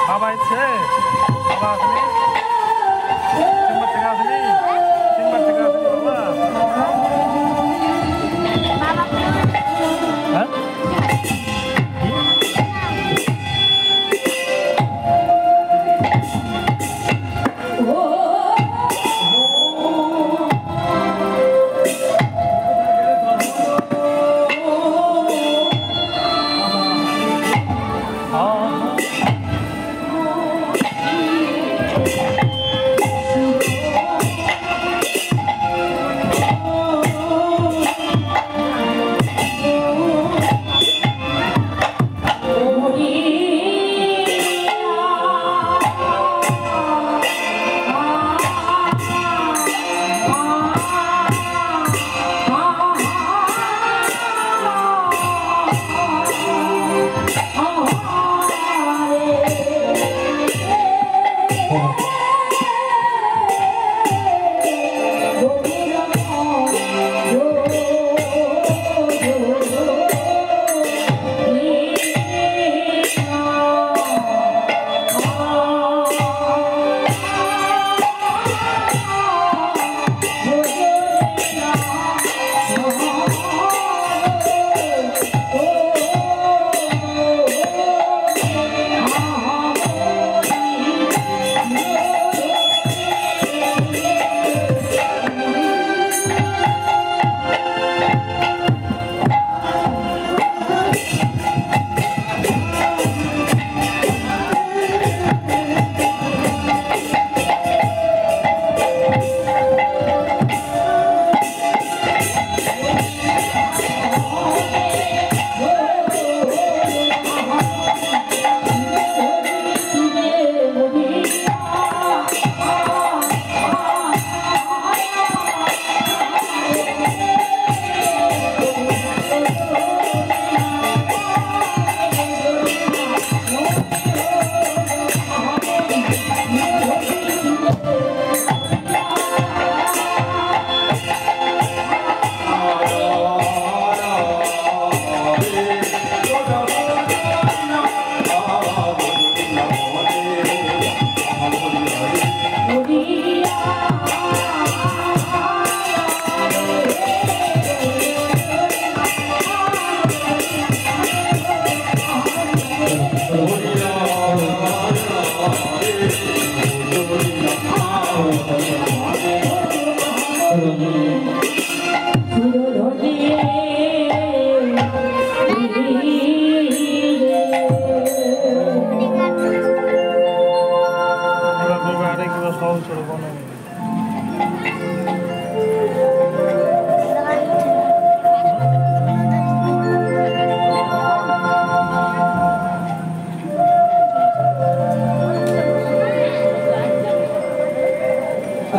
বাবা ইচ্ছে বাবা আসেনি চেম্বার থেকে আসেনি চেম্বার থেকে আসেনি বাবা হ্যাঁ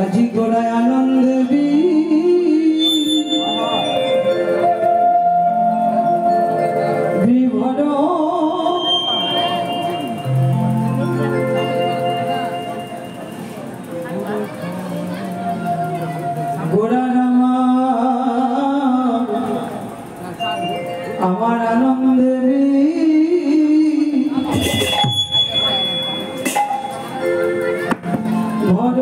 আজি গোড়ায় আনন্দে বিভর গোড়ার আমার আনন্দে ভর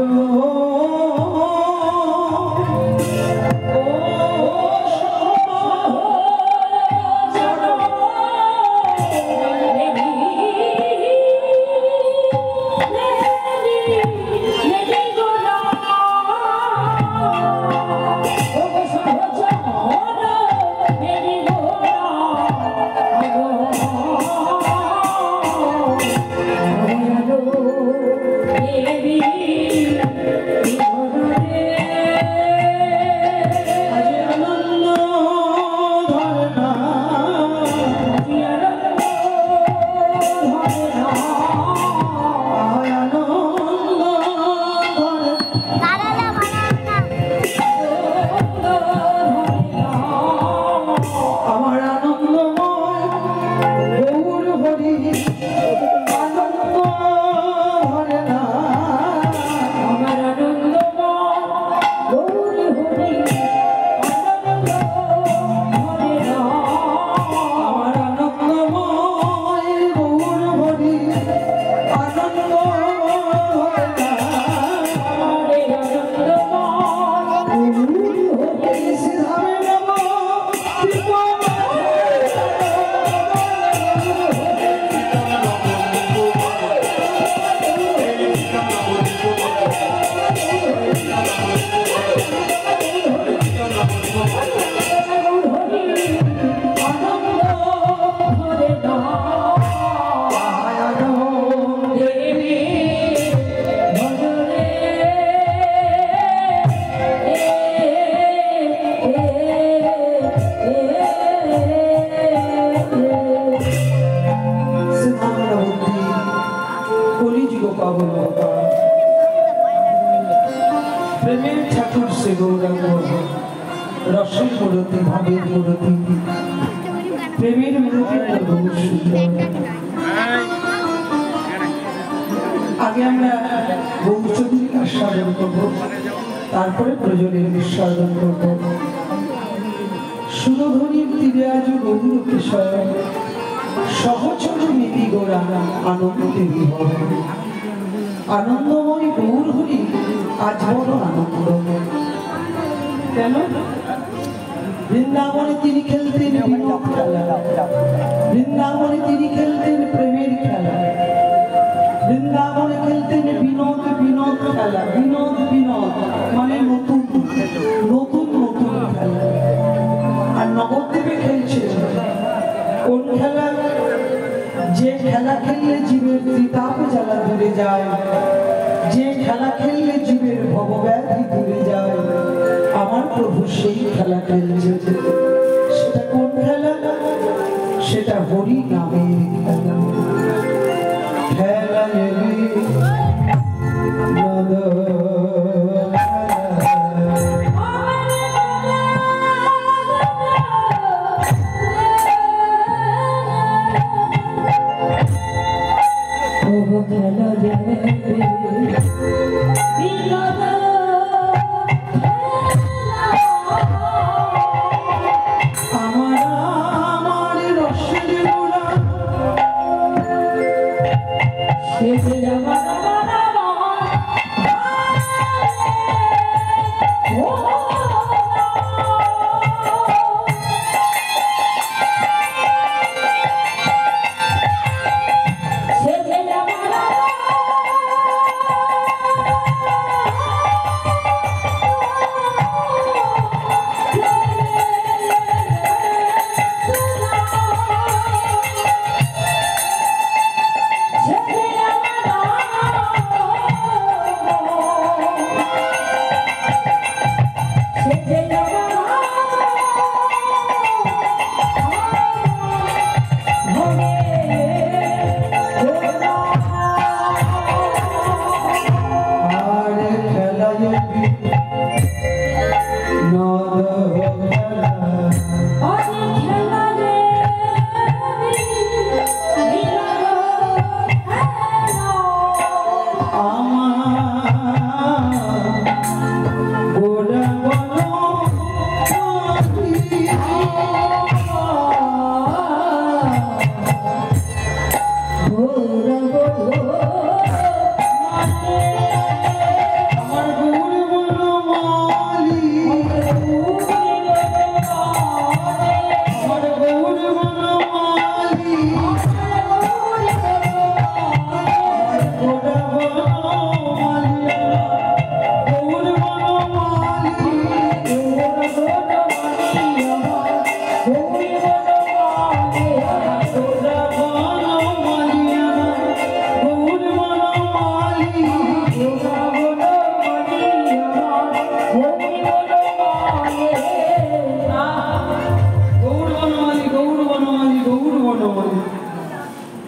পাবন প্রেমের ঠাকুর সে গৌরাঙ্গ রসের মূরতি ভাবের মূরতি প্রেমের মূরতি বহু সুন্দর। আগে আমরা গৌরচন্দ্রীর আস্বাদন করবো, তারপরে প্রয়োজনের নিঃসাদন করবো। সুরধনির তীরে আজ গৌর কিশোর সহচর নীতি গোরা আনন্দে বিভোর। আনন্দময় গৌর হরি আজ বড় আনন্দ। কেন? বৃন্দাবনে তিনি খেলতেন বিনোদ খেলা, বৃন্দাবনে তিনি খেলতেন প্রেমের খেলা, বৃন্দাবনে খেলতেন বিনোদ বিনোদ খেলা। বিনোদ বিনোদ মানে নতুন নতুন নতুন খেলা। আর নবদ্বীপে খেলছে কোন খেলা? যে খেলা খেললে জীবের ত্রিতাপ জ্বালা দূরে যায়, যে খেলা খেললে জীবের ভবব্যাধি দূরে যায়, আমার প্রভু সেই খেলা খেলছে। সেটা কোন খেলা? সেটা হরি নামের খেলা। খেলা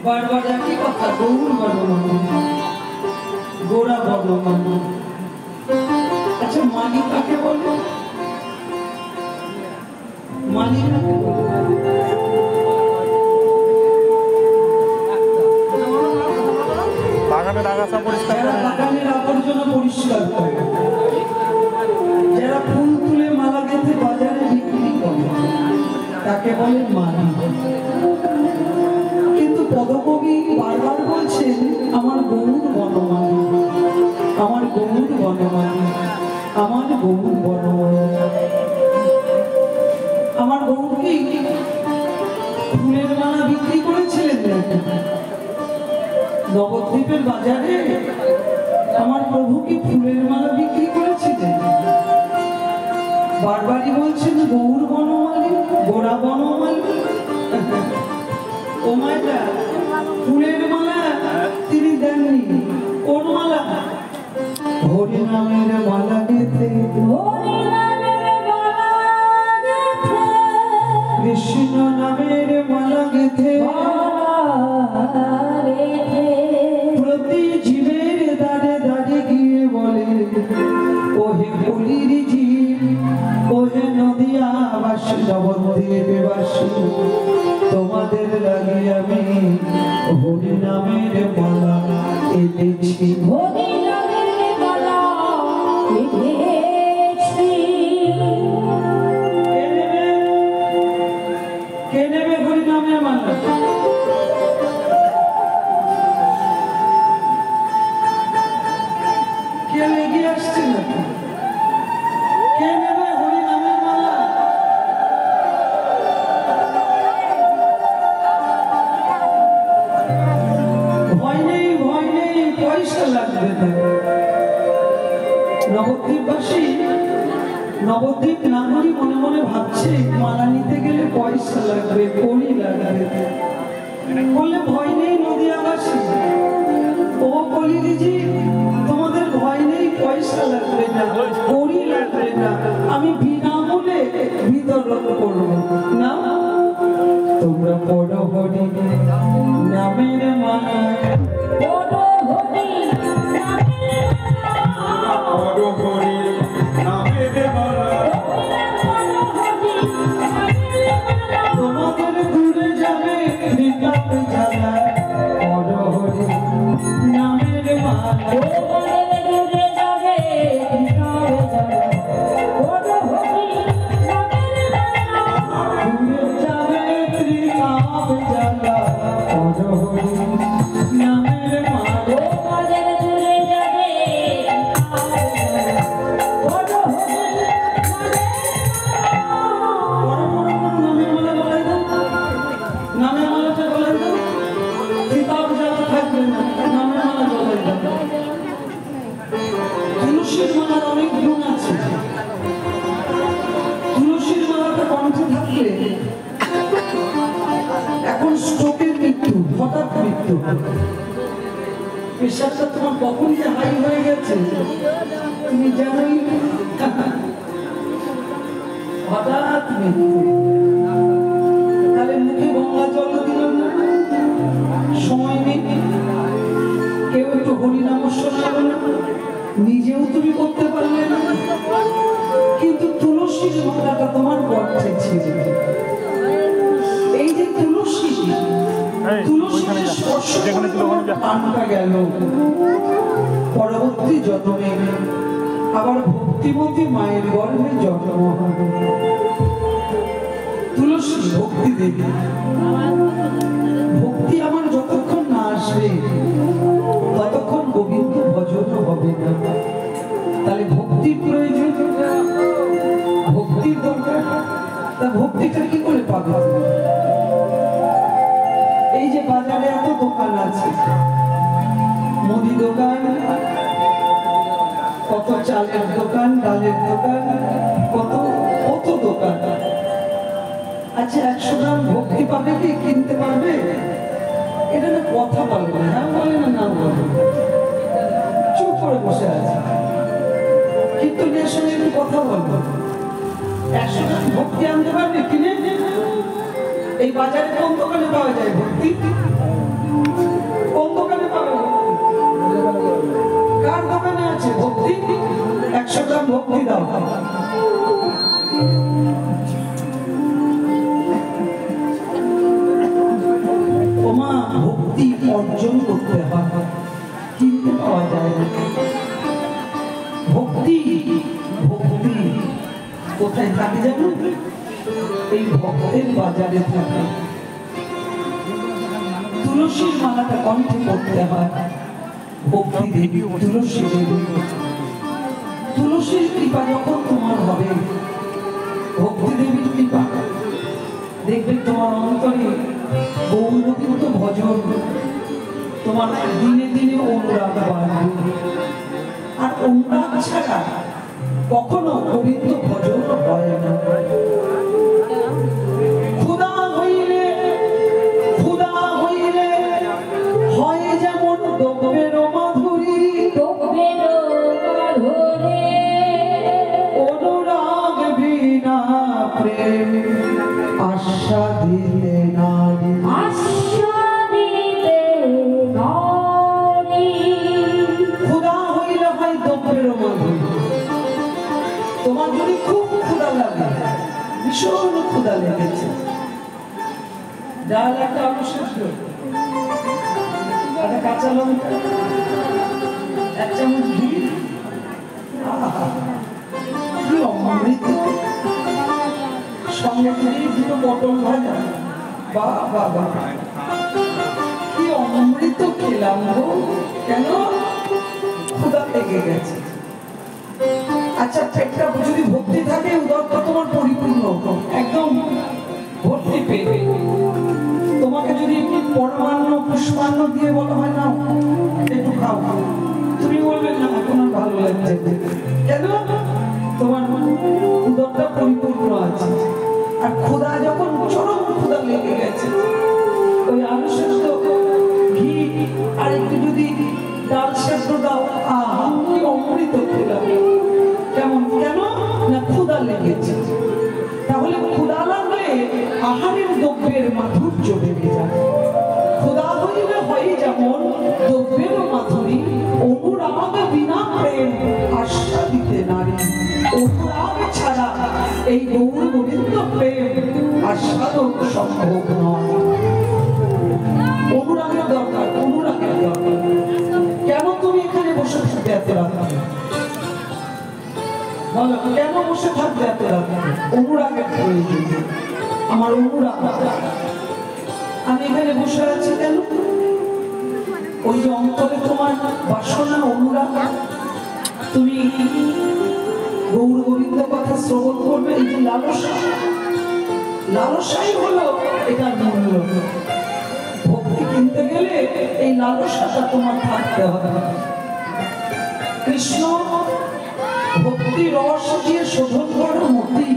বারবার একই কথা, গৌর বর্ণমালী, গোরা বর্ণমালী। আচ্ছা মালি কাকে বলবো? মালি কাকে বলবো? বাগানের আগাছা পরিষ্কার করে, বাগানের আবর্জনা পরিষ্কার করে, যারা ফুল তুলে মালা গেঁথে বাজারে বিক্রি করে, তাকে বলে মালি। কিন্তু পদকবি বারবার বলছেন আমার গৌর বনমালী, আমার গৌর বনমালী, আমার গৌর বনমালী। আমার গৌর কি ফুলের মালা বিক্রি করেছিলেন নাকি নবদ্বীপের বাজারে? আমার প্রভু কি ফুলের মালা বিক্রি করেছিলেন? বারবারই বলছেন গৌর বনমালী, গোরা বনমালী। ও মায়েরা, ফুলের মালা তিনি দেননি। কোন মালা? হরি নামের মালা গেঁথে, কৃষ্ণ নামের মালা গেঁথে, প্রতি জীবের দেবাসী তোমাদের লাগি আমি হরি নামের মালা এঁটেছি। হরি নামের মালা এঁটেছি। কে নেবে হরি নামের মালা? কে লেগে আসছে না? কে নেবে হরি নামের মালা? ভয় নেই, ভয় নেই, পয়সা লাগবে না। নবদ্বীপবাসী, নবদ্বীপ নাগরী মনে মনে ভাবছে মালা নিতে গেলে পয়সা লাগবে, কড়ি লাগবে। বললে ভয় নেই নদিয়াবাসী, ও কলিদিজি তোমাদের ভয় নেই, পয়সা লাগবে না, কড়ি লাগবে না, আমি বিনামূল্যে বিতরণ করবো না। তোমরা পড়ো হরি নামের মালা, পড়ো হরি নামের মালা, পড়ো হরি নামের মালা, পড়ো হরি নামের মালা। তোমাদের দূরে যাবে বিকাপ জ্বালা, পড়ো হরি নামের মালা। তোমাদের দূরে যাবে বিকাপ জ্বালা, পড়ো হরি নামের মালা। দূরে যাবে ত্রিকাপ জ্বালা, পড়ো হরি নামের মালা। তোমাদের দূরে যাবে বিকাপ জ্বালা, পড়ো হরি নামের মালা। নামের মালাটা বলাই দাও, ত্রিকাপ জ্বালা থাকবে না, নামের মালা বলাই দাও। তুলসীর মালার অনেক গুণ আছে। তুলসীর মালাটা কণ্ঠে থাকলে এখন স্ট্রোকের মৃত্যু, হঠাৎ মৃত্যু। প্রেশারটা তোমার কখন যে হাই হয়ে গেছে তুমি জানোই না। হঠাৎ মৃত্যু। তাহলে মুখে গঙ্গা জল দিল না, সময় নেই, কেউ একটু হরিনাম শোনালো না, নিজেও তুমি করতে পারলে না। কিন্তু তুলসীর মালাটা তোমার কণ্ঠে ছিল। এই যে তুলসী, তুলসীর স্পর্শ করে তোমার প্রাণটা গেল। পরবর্তী জন্মে আবার ভক্তিমতী মায়ের গর্ভে জন্ম হবে। তুলসী ভক্তি দেবী, ভক্তি আমার যতক্ষণ না আসবে ততক্ষণ গোবিন্দ ভজন হবে না। তাহলে ভক্তির প্রয়োজন, ভক্তির দরকার। তা ভক্তিটা কি করে পাবে? এই যে বাজারে এত দোকান আছে, মুদি দোকান, কত চালের দোকান, ডালের দোকান, কত কত দোকান। আচ্ছা 100 গ্রাম ভক্তি পাবে কি, কিনতে পারবে? এটা না কথা বলবে, হ্যাঁ বলে না, না বলে, চুপ করে বসে আছে। কিন্তু সঙ্গে একটু কথা বলবো, 100 গ্রাম ভক্তি আনতে পারবে কিনে? এই বাজারে কোন দোকানে পাওয়া যায় ভক্তি? কোন দোকানে পাবে ভক্তি? কার দোকানে আছে ভক্তি? 100 গ্রাম ভক্তি দাও। ওমা ভক্তি অর্জন করতে হয়, কিনতে পাওয়া যায় না। ভক্তি, ভক্তি কোথায় থাকে জানো? এই ভক্তের বাজারে থাকে। তুলসীর মালাটা কণ্ঠে করতে হয়। ভক্তি দেবী, তুলসী দেবী, তুলসীর কৃপা যখন তোমার হবে, ভক্তি দেবীর কৃপা, দেখবে তোমার অন্তরে গৌরবীত ভজন, তোমার দিনে দিনে অনুরাগ বাড়বে। আর অনুরাগ ছাড়া কখনো গোবিন্দ ভজন হয় না। ক্ষুধা হইলে, ক্ষুধা হইলে হয় যেমন দ্রব্যের মাধুরী, দ্রব্যের মাধুরী, অনুরাগ বিনা প্রেম আস্বাদিতে নারী, আস্বাদিতে নারী। ক্ষুধা হইলে হয় দ্রব্যের মাধুরী। তোমার যদি খুব ক্ষুধা লাগে, ভীষণ ক্ষুধা লেগেছে, ডাল একটা আলু সেদ্ধ, একটা কাঁচা লঙ্কা, 1 চামচ ঘি, কি অমৃত। সঙ্গে দুটো পটল ভাজা, বাহ বাহ বাহ, কি অমৃত খেলাম গো। কেন? ক্ষুধা লেগে গেছে। আচ্ছা, পেটটা যদি ভর্তি থাকে, উদরটা তোমার পরিপূর্ণ, একদম ভর্তি পেট। তোমাকে যদি পরমান্ন পুষ্পান্ন দিয়ে বলা হয় না একটু খাও, তুমি বলবে না এখন আর ভালো লাগছে। কেন? তোমার উদরটা পরিপূর্ণ আছে। আর ক্ষুধা যখন চরম ক্ষুধা লেগে গেছে, ওই আলু সেদ্ধ, ঘি আর একটু যদি ডাল সেদ্ধ দাও, কি অমৃত খেলাম। কেমন? কেন না ক্ষুধা লেগেছে। তাহলে ক্ষুধা লাগলে আহারের দ্রব্যের মাধুর্য বেড়ে যায়। ক্ষুধা হইলে হয় যেমন দ্রব্যের মাধুরী, অনুরাগ বিনা প্রেম আস্বাদিতে নারী। অনুরাগ ছাড়া এই গৌর গোবিন্দ প্রেম আস্বাদন সম্ভব নয়। অনুরাগের দরকার, অনুরাগের দরকার। কেন তুমি এখানে বসে থাকবে এত রাত্রে? বলো, কেন বসে থাকবে এত রাত্রে? অনুরাগের প্রয়োজন। আমার অনুরাগ। আমি এখানে বসে আছি কেন? ওই যে অন্তরে তোমার বাসনা, অনুরাগ, তুমি গৌর গোবিন্দ কথা শ্রবণ করবে, এই যে লালসা, লালসাই হলো এটার মূল্য। ভক্তি কিনতে গেলে এই লালসাটা তোমার থাকতে হবে। কৃষ্ণ ভক্তি রস দিয়ে শোধন করা মতি,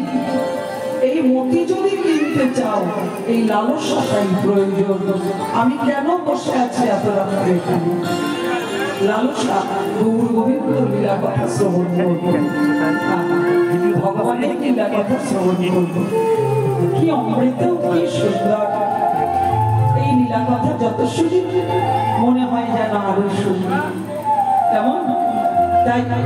এই মতি যদি কিনতে চাও এই লালসাটাই প্রয়োজন। আমি কেন বসে আছি এত রাত্রে? লালসা, গৌর গোবিন্দ লীলা কথা শ্রবণ করবো, ভগবানের লীলা কথা শ্রবণ করবো। কি অমৃত, কি সুন্দর। এই লীলা কথা যত শুনি মনে হয় যেন আরো শুনি। কেমন? তাই না,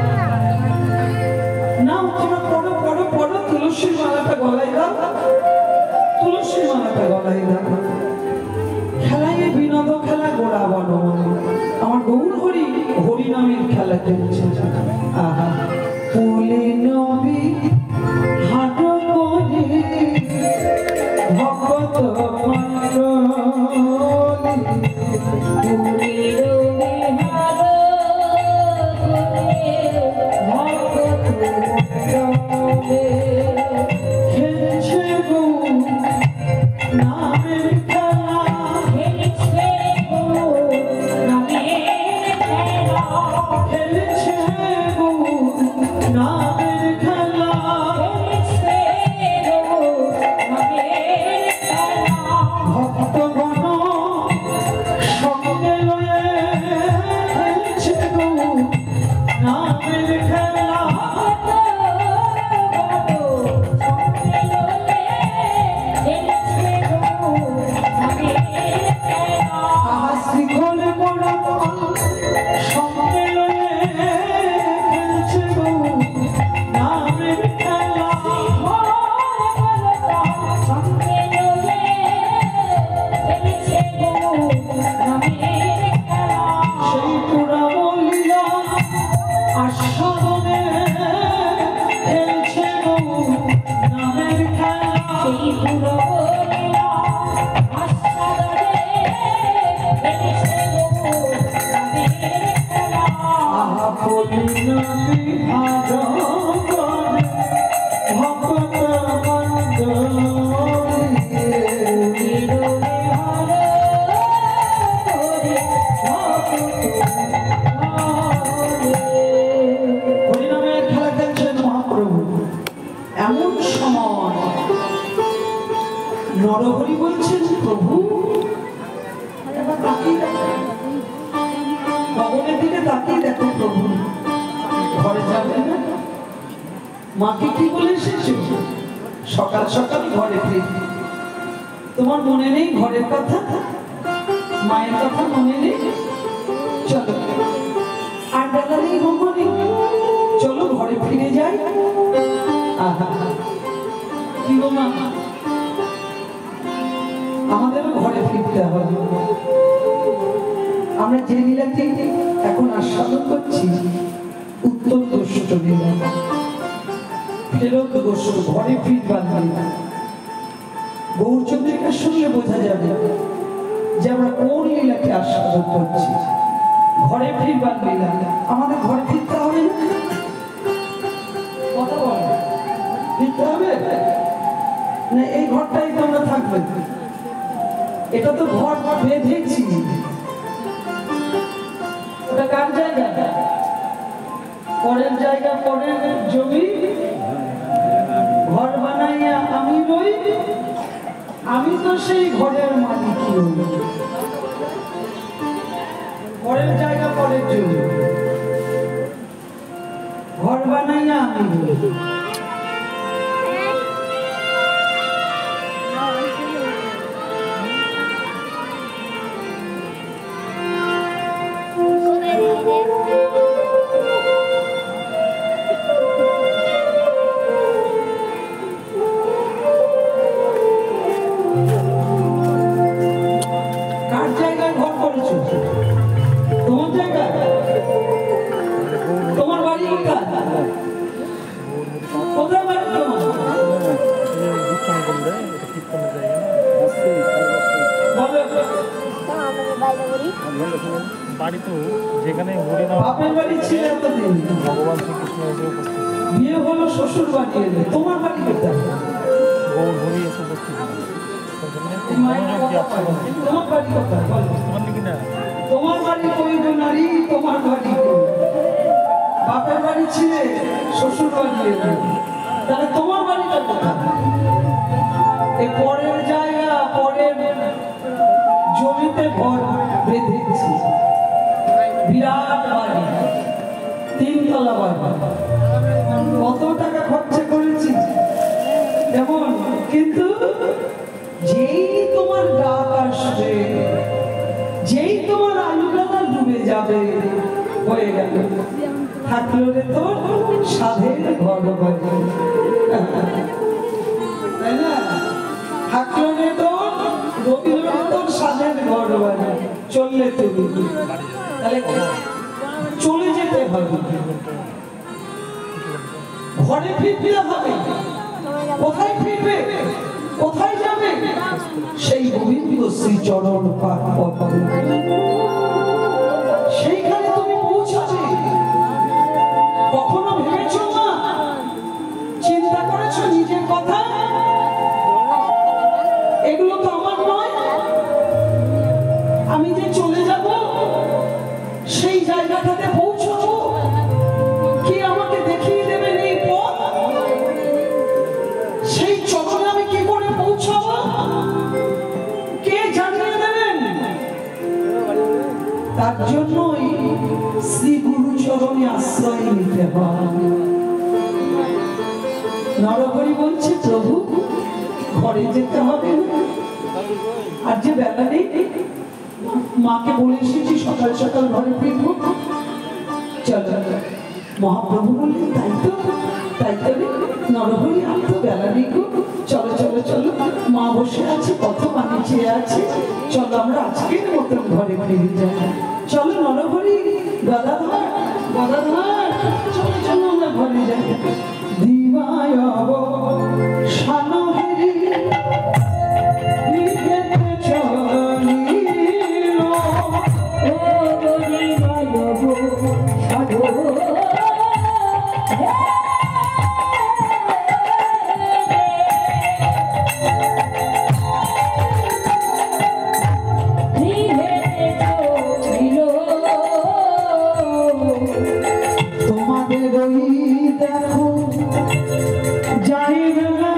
তোমরা পড়ো পড়ো পড়ো, তুলসীর মালাটা গলায় দাও, তুলসীর মালাটা গলায় দাও। খেলায় বিনোদ খেলা গোড়া বনমন, আমার গৌর হরি হরি নামের খেলা খেলছে। আহা, ফুলে নবী হাট করে ভগত নরহরি বলছেন, প্রভু ভগবানের দিকে তাকিয়ে দেখো, প্রভু ঘরে যাবে না? মাকে কি বলে এসেছো? সকাল সকাল ঘরে ফিরে। তোমার মনে নেই ঘরের কথা, মায়ের কথা মনে নেই? চলো, আর বেলা নেই, গঙ্গ নেই, চলো ঘরে ফিরে যাই। আহা, কি গো মা, আমাদের ঘরে ফিরতে হবে। আমরা যে লীলাটি এখন আস্বাদন করছি উত্তর গোষ্ঠ লীলা, ফেরত গোষ্ঠ, ঘরে ফিরবার লীলা। গৌরচন্দ্রিকা শুনলে বোঝা যাবে যে আমরা কোন লীলাকে আস্বাদন করছি। ঘরে ফিরবার লীলা, আমাদের ঘরে ফিরতে হবে না? কথা বল, ফিরতে হবে না? এই ঘরটাই তো আমরা থাকবে, এটা তো ঘর বেঁধেছি। ওটা কার জায়গা? পরের জায়গা, পরের জমি, ঘর বানাইয়া আমি রই, আমি তো সেই ঘরের মালিক। পরের জায়গা, পরের জমি, ঘর বানাইয়া আমি রই। কার জায়গায় ঘর করেছো? তোমার জায়গা? তোমার বাড়ি কোথায়? কোথায় বাড়ি তোমার? বাড়ি তো যেখানে বাপের বাড়ি ছিল এতদিন, ভগবান শ্রীকৃষ্ণ এসে উপস্থিত, বিয়ে হলো শ্বশুর বাড়ি এলে। তোমার বাড়ি কোথায়? গৌর হরি এসে উপস্থিত। তোমার বাড়ি কোথায়? তোমার বাড়ি কই গো নারী, তোমার বাড়ি কই? বাপের বাড়ি ছিলে, শ্বশুর বাড়ি এলে, তাহলে তোমার বাড়িটা কোথায়? এই পরের জায়গা, পরের জমিতে ঘর বেঁধেছি। বিরাট বাড়ি, 3 তলা বাড়ি, কত টাকা খরচা করেছি যেমন, কিন্তু যেই তোমার ডাক আসবে, যেই তোমার আলুগালা ডুবে যাবে, হয়ে গেল। থাকলো রে তোর সাধের ঘর বাড়ি, তাই না? থাকলো রে তোর, রবিল রে তোর সাধের ঘর বাড়ি, চললে তুমি, তাহলে চলে যেতে হবে, ঘরে ফিরতে হবে। কোথায় ফিরবে, কোথায় যাবে? সেই গোবিন্দ শ্রী চরণ পাক পদ্মে, সেইখানে তুমি পৌঁছাবে। কখনো ভেবেছো না, চিন্তা করেছো নিজের কথা? এগুলো তো আমার নয়, আমি যে চলে যাব সেই জায়গাটাতে পৌঁছাবো, কি আমাকে দেখিয়ে দেবেন এই পথ? সেই চরণে আমি কি করে পৌঁছাবো, কে জানিয়ে দেবেন? তার জন্যই শ্রী গুরু চরণে আশ্রয় নিতে হয়। নরহরি বলছে, প্রভু ঘরে যেতে হবে, আর যে বেলা নেই, মাকে বলে এসেছি সকাল সকাল ঘরে ফিরবো, চলো। মহাপ্রভু বললেন, তাই তো, তাই তো রে নরহরি, আমি তো বেলা নেই গো, চলো চলো চলো, মা বসে আছে, কত পানি চেয়ে আছে, চলো আমরা আজকের মতন ঘরে ফিরে যাই। চলো নরহরি, গদাধর গদাধর, চলো চলো আমরা ঘরে যাই। দিবায় সানহেরি নিকেতে চলিল, ও গরিবায় গো সাধু, তোমাদের ওই দেখো যাইবে না,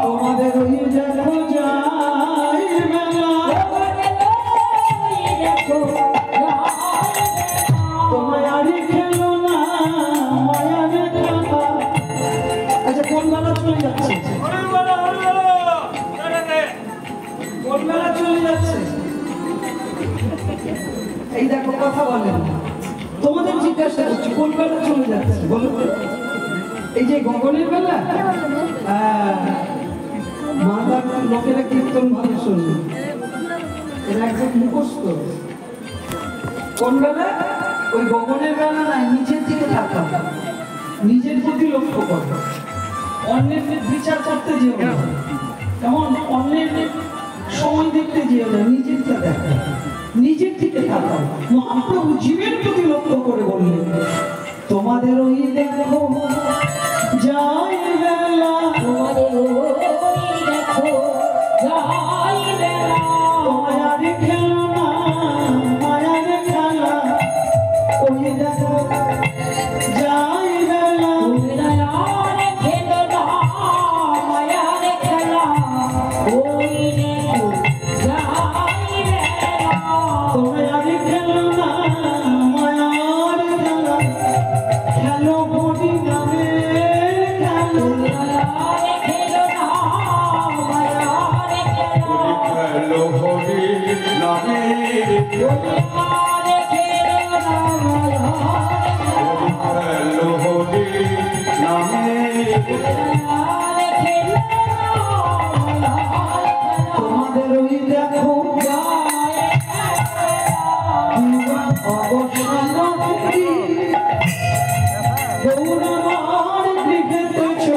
তোমাদের ওই দেখো যাইবে না, তোমায় আড়ি খেলো না মায়ারে খাতা। আচ্ছা, কোন বেলা চলে যাচ্ছে? কোন বেলা চলে যাচ্ছে? এই দেখো, কথা বলেন, তোমাদের জিজ্ঞাসা করছি, কোন বেলা চলে যাচ্ছে বলো? এই যে গগনের বেলা, মালদার লোকেরা কীর্তন ভালো শোনে, এরা একদম মুখস্থ। কোন বেলা? ওই গগনের বেলা নাই, নিচের দিকে তাকাও, নিজের প্রতি লক্ষ্য করো, অন্যের বিচার করতে যেও না, তেমন অন্যের সময় দেখতে যেও না, নিজের দিকে দেখো, নিজের দিকে তাকাও। মহাপ্রভু জীবের প্রতি লক্ষ্য করে বললেন, তোমাদের ওই দেখো যাই বেলা, তোমাদের ওই দেখো যাই বেলা, মায়ার খেলা, মায়ার খেলা, ওই দেখো যাই বেলা, মায়ার খেলা, মায়ার খেলা, ওই দেখো যাই বেলা, মায়ার খেলা, মায়ার খেলা, খেলো বলি নামে খেলো, মায়ার খেলা, মায়ার খেলা, খেলো হরি নামে, মায়ার খেলা, খেলো হরি নামে, তোমাদের ওই দেখো অবসান গৌরবার দিকে চলিল,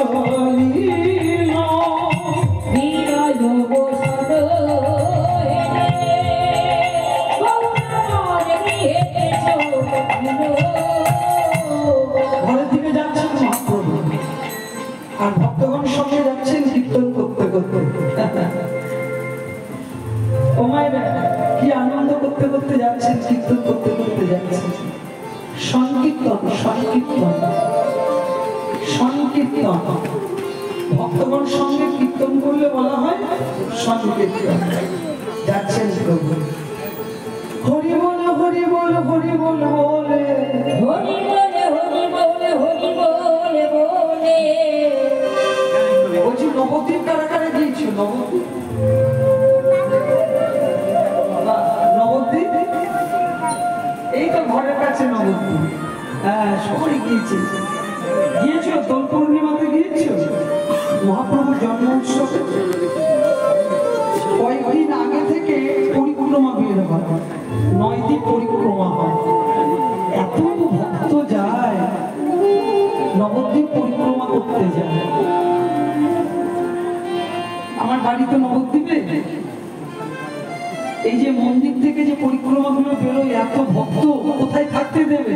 ঘরের দিকে যাচ্ছেন মহাপ্রভু আর ভক্তগণ সঙ্গে যাচ্ছেন কীর্তন করতে করতে। ও মায়েরা, কি আনন্দ করতে করতে যাচ্ছেন, কীর্তন করতে করতে যাচ্ছেন। সংকীর্তন, সংকীর্তন, সংকীর্তন। ভক্তগণ সঙ্গে কীর্তন করলে বলা হয় সংকীর্তন। যাচ্ছেন প্রভু, হরি বল, হরি বল, হরি বল বলে, হরি বলে, হরি বলে, হরি বলে বলে, বলছি নবদ্বীপ কারা কারা গিয়েছিল? নবদ্বীপ, নবদ্বীপ এই তো ঘরের কাছে নবদ্বীপ। হ্যাঁ, সবাই গিয়েছে। গিয়েছিল দোল পূর্ণিমাতে, গিয়েছিল মহাপ্রভুর জন্ম উৎসবে। কয়েকদিন আগে থেকে পরিক্রমা বের হয়, 9 দিন পরিক্রমা হয়। এত ভক্ত যায় নবদ্বীপ পরিক্রমা করতে যায়। আমার বাড়ি তো নবদ্বীপে। এই যে মন্দির থেকে যে পরিক্রমা গুলো বেরোয়, এত ভক্ত কোথায় থাকতে দেবে?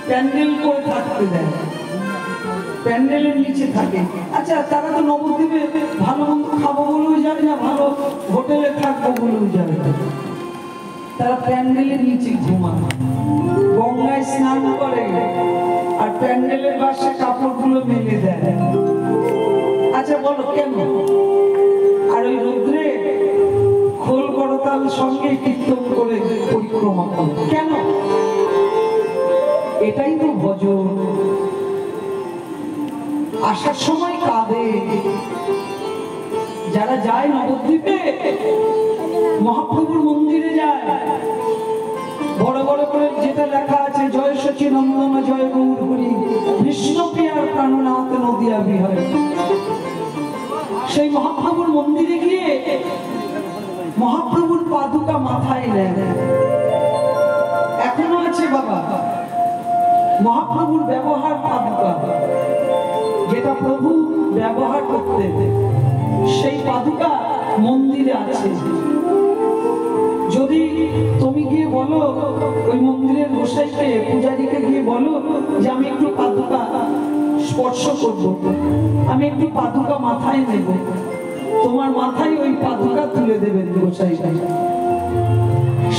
প্যান্ডেল করে থাকতে দেয়, প্যান্ডেলের নিচে থাকে। আচ্ছা, তারা তো নবদ্বীপে ভালো মন্দ খাবো বলেও যাবে না, ভালো হোটেলে থাকবো বলেও যাবে না, তারা প্যান্ডেলের নিচে ঘুমায়, গঙ্গায় স্নান করে আর প্যান্ডেলের পাশে কাপড়গুলো মেলে দেয়। আচ্ছা বলো কেন? আর ওই রৌদ্রে খোল করতাল সঙ্গে কীর্তন করে পরিক্রমা করে কেন? এটাই তো ভজন। আসার সময় কাঁদে যারা যায় নবদ্বীপে, মহাপ্রভুর মন্দিরে যায়, বড় বড় করে যেটা লেখা আছে, জয় সচিনন্দন জয় গৌর হরি, বিষ্ণুপ্রিয়ার প্রাণনাথ নদিয়া বিহার। সেই মহাপ্রভুর মন্দিরে গিয়ে মহাপ্রভুর পাদুকা মাথায় নেন, এখনো আছে বাবা। মহাপ্রভুর ব্যবহার পাদুকা, যেটা প্রভু ব্যবহার করতেন, সেই পাদুকা মন্দিরে আছে। যদি তুমি গিয়ে বলো ওই মন্দিরের গোসাইকে, পূজারীকে গিয়ে বলো যে আমি একটু পাদুকা স্পর্শ করবো, আমি একটু পাদুকা মাথায় নেব, তোমার মাথায় ওই পাদুকা তুলে দেবেন গোসাই।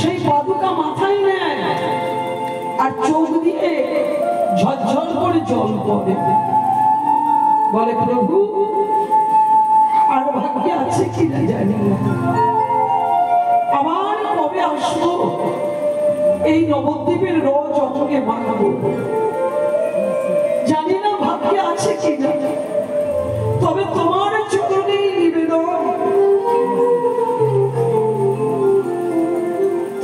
সেই পাদুকা মাথায় নেয় আর চোখ দিয়ে ঝরঝর করে জল পড়ে, বলে প্রভু আর ভাগ্যে আছে কিনা জানি না, আবার কবে আসবো এই নবদ্বীপের রোজ অঙ্গে মানবো, জানি না ভাগ্যে আছে কিনা, তবে তোমার চরণেই নিবেদন,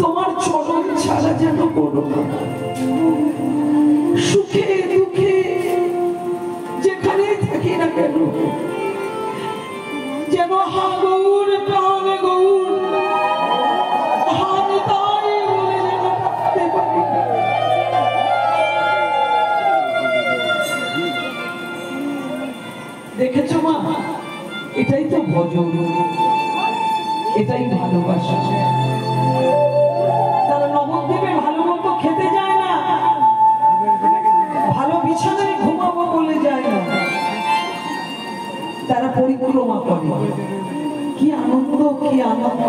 তোমার চরণ ছাড়া যেন করো না। সুখে দুঃখে যেখানেই থাকি না কেন ওজন, এটাই ভালোবাসা। তারা নবদ্বীপে ভালো মতো খেতে যায় না, ভালো বিছানায় ঘুমাবো বলে যায় না, তারা পরিক্রমা করে। কি আনন্দ, কি আনন্দ!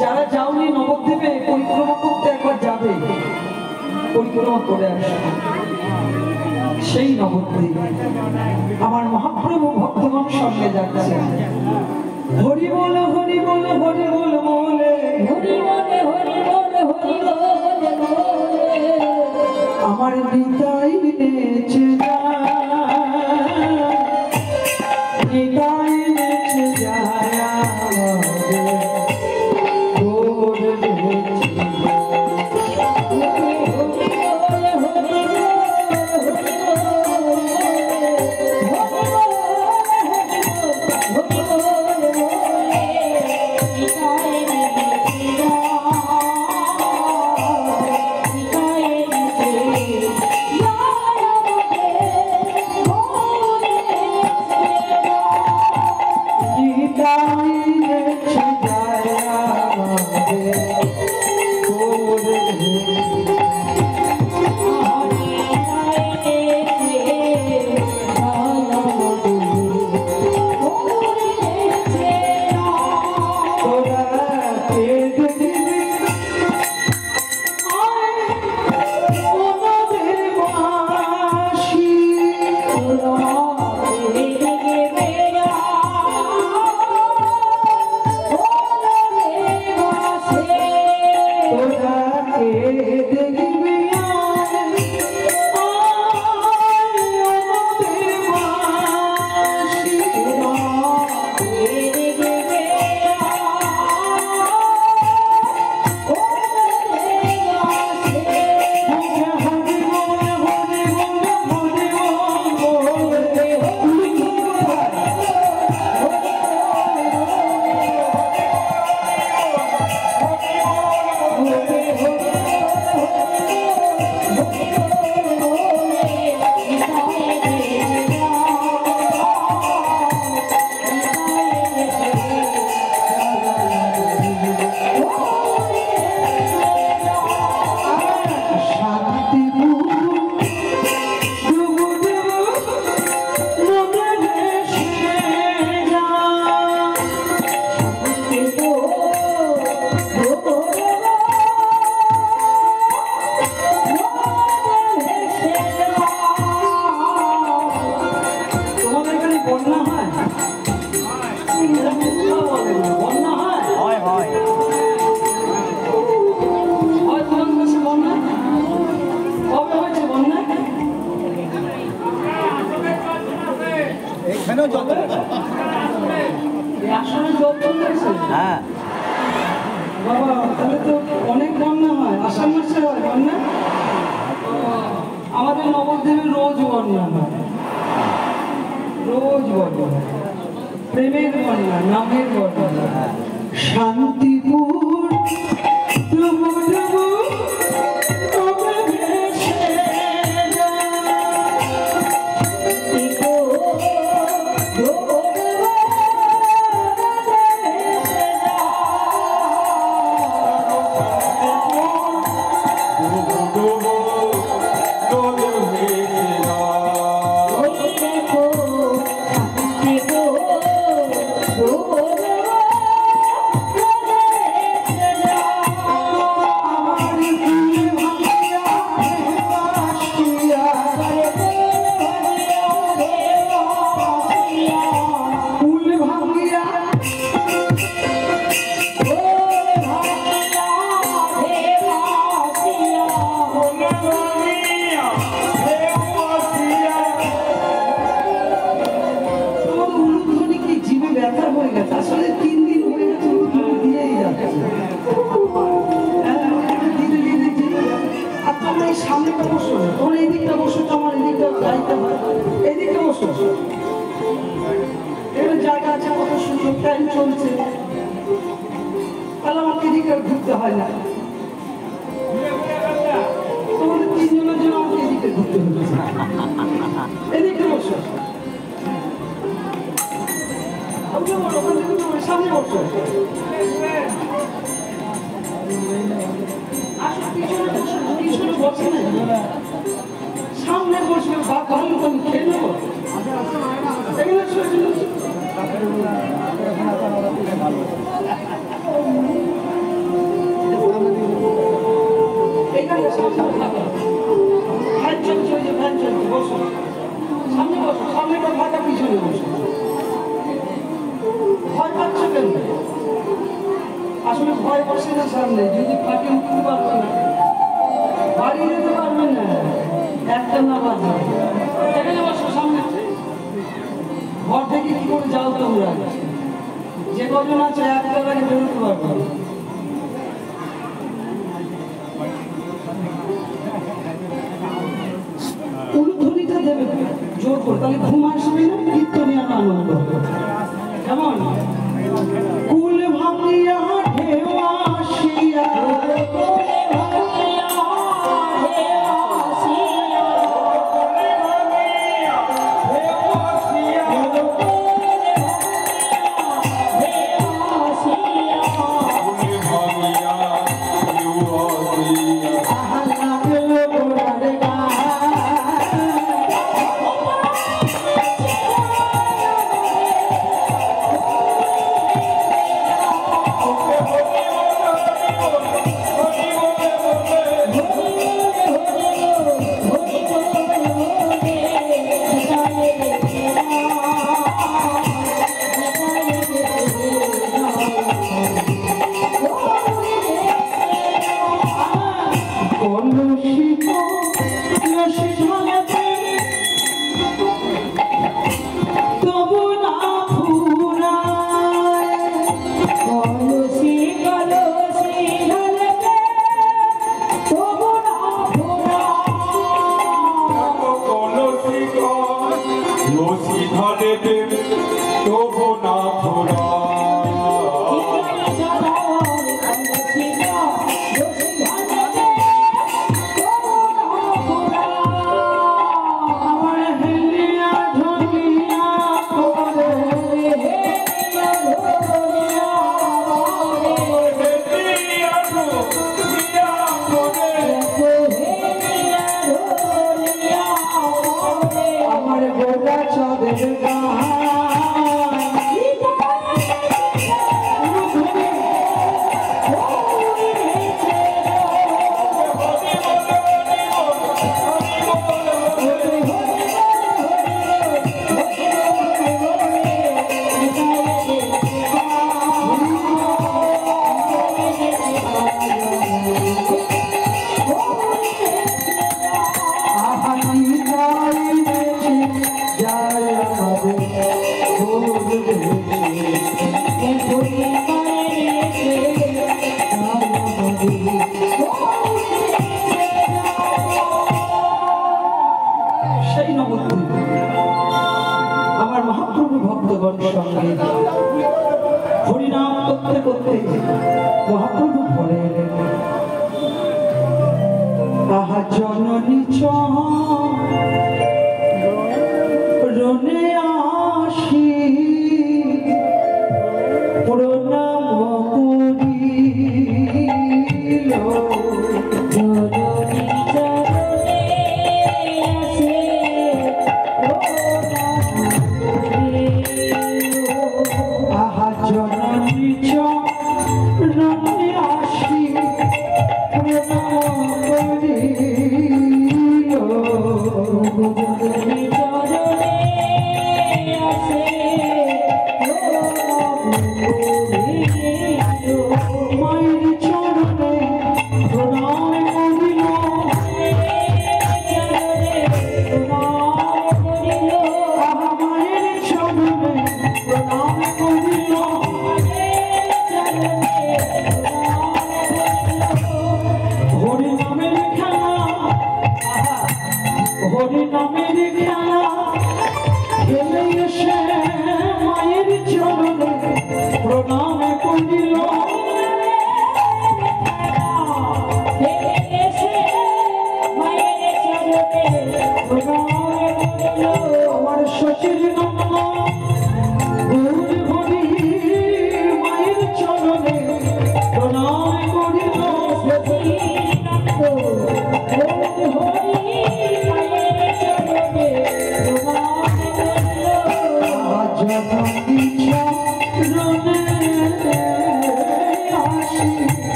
যারা যাওনি নবদ্বীপে পরিক্রমা করতে একবার যাবে, পরিক্রমা করে আসবে সেই নবদ্বীপ। আমার মহাপ্রভু ভক্তগণ সঙ্গে যাচ্ছে। হরি বল হরি বল হরি বল বলে, হরি বলে হরি বলে হরি বলে বলে আমার নিতাই নেচে যায়, নিতাই নেচে যায় আমাদের তোর নেচে। হ্যাঁ বাবা, তাহলে তো অনেক বন্যা হয়, আষাঢ় মাসে হয় বন্যা। আমাদের নবদ্বীপে রোজ বন্যা হয়, রোজ বন্যা, প্রেমের বন্যা, নামের বন্যা। শান্তিপুর ডুবু ডুবু তবে ভেসে যায়। ঘুরতে হয় না, তোমাদের তিনজনের জন্য আমাকে এদিকে ঘুরতে হচ্ছে। এদিকে বসো। সামনে বসো পিছনে বসে না সামনে বসে ভালো আমি খেয়ে নেবো এখানে ফ্যান চলছে ওই যে ফ্যান চলছে বসো সামনেটা ফাঁকা পিছনে বসো ভয় পাচ্ছ কেন আসলে ভয় বসে না সামনে যদি ফাঁকে উঠতে পারবে না বাড়ি যেতে পারবেন না একটা না বাজে এখানে বসো সামনে ঘর থেকে কি করে যাও তোমরা যে কজন আছে একটা বাড়ি বেরোতে পারবে উলুধ্বনিটা দেবে জোর করে তাহলে ঘুম আসবে না কীর্তনিয়ার আনন্দ কেমন কুল ভাঙিয়া ঢেউ আসিয়া হরিনাম করতে করতে মহাপ্রভু বলে আহা জননী রনে আসি প্রণাম করিল প্রণাম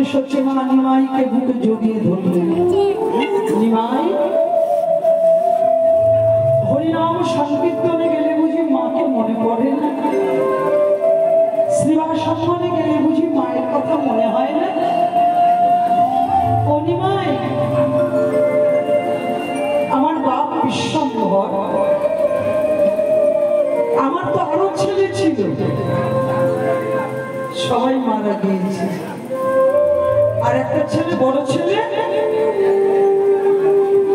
সচিমা নিমাইকে বুকে জড়িয়ে ধরলেন। নিমাই, হরিনাম সংকীর্তনে গেলে বুঝি মাকে মনে পড়ে না? শ্রীবাস সম্মানে গেলে বুঝি মায়ের কথা মনে হয় না? ও নিমাই, আমার বাপ বিশ্বম্ভর, আমার তো আরো ছেলে ছিল, সবাই মারা গিয়েছে। আর একটা ছেলে, বড় ছেলে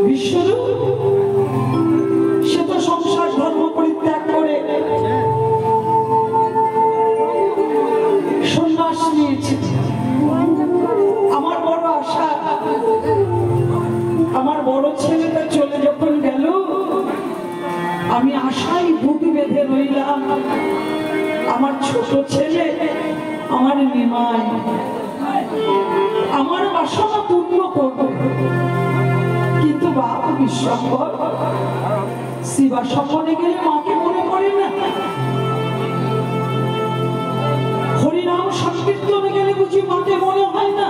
বিশ্বরূপ, সে তো সংসার ধর্ম পরিত্যাগ করে সন্ন্যাস নিয়েছে। আমার বড় আশা, আমার বড় ছেলেটা চলে যখন গেল, আমি আশায় বুক বেঁধে রইলাম আমার ছোট ছেলে, আমার নিমাই আমার বাসনা পূর্ণ করবে। কিন্তু বাপ বিশ্বম্ভর, শিবা সম্মানে গেলে মাকে মনে পড়ে না? হরিনাম সংকীর্তনে গেলে বুঝি মাকে মনে হয় না?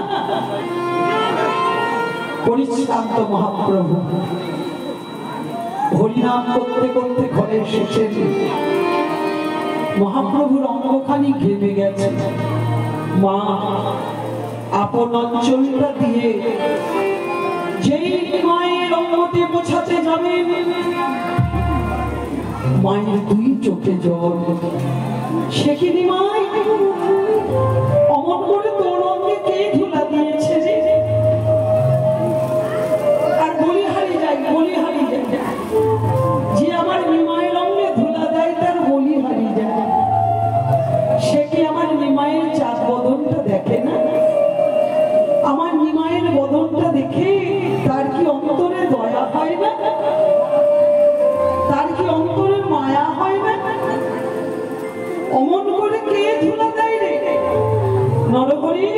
পরিশ্রান্ত মহাপ্রভু হরিনাম করতে করতে ঘরে এসেছেন। মহাপ্রভুর অঙ্গখানি ঘেমে গেছে। মা আপন অঞ্চলটা দিয়ে যেই মায়ের অঙ্গতে বোঝাতে যাবেন, মায়ের দুই চোখে জল। সে কি নিমাই, অমন করে তোর অঙ্গে কে ধুলা দিয়েছে যে? আর বলি হারিয়ে যায়, বলি হারিয়ে যায়। যে আমার নিমায়ের অঙ্গে ধুলা দেয় তার বলি হারিয়ে যায়। সে কি আমার নিমায়ের চাঁদ বদনটা দেখে না? আমার নিমায়ের বদনটা দেখে তার কি অন্তরে দয়া হয় না? তার কি অন্তরে মায়া হয় না? অমন করে কে ধুলা দেয় রে? নরহরি,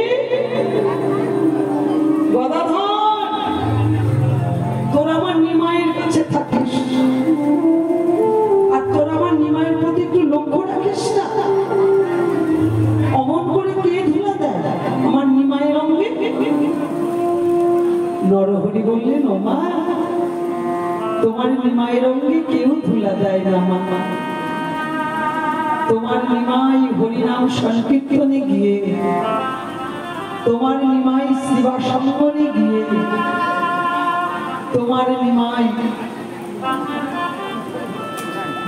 গদাধর, তোর আমার নিমায়ের কাছে থাকিস, আর তোর আমার নিমায়ের প্রতি একটু লক্ষ্য রাখিস না? অমন করে কে ধুলা দেয় আমার নিমায়ের অঙ্গে? নরহরি বললেন, ও মা, তোমার নিমায়ের অঙ্গে কেউ ধুলা দেয় না মা। তোমার নিমাই হরিনাম সংকীর্তনে গিয়ে, তোমার নিমাই শিবা সম্মানে গিয়ে, তোমার নিমাই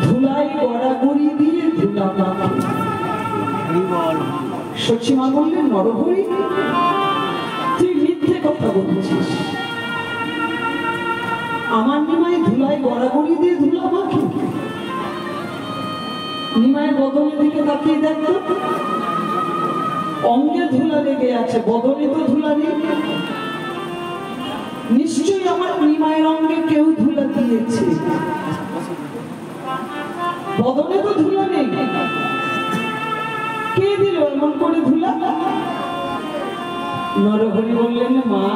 ধুলাই গড়াগড়ি দিয়ে ধুলা মাখে। সচিমা বললেন, নরহরি, তুই মিথ্যে কথা বলছিস। আমার নিমাই ধুলাই গড়াগড়ি দিয়ে ধুলা মাখে? নিমায়ের বদনের দিকে তাকিয়ে দেখতো, অঙ্গে ধুলা লেগে আছে, বদনে তো ধুলা নেই। নিশ্চয়ই আমার নিমায়ের অঙ্গে কেউ ধুলা দিয়েছে, বদনে তো ধুলা নেই। কে দিল এমন করে ধুলা? নরহরি বললেন, মা,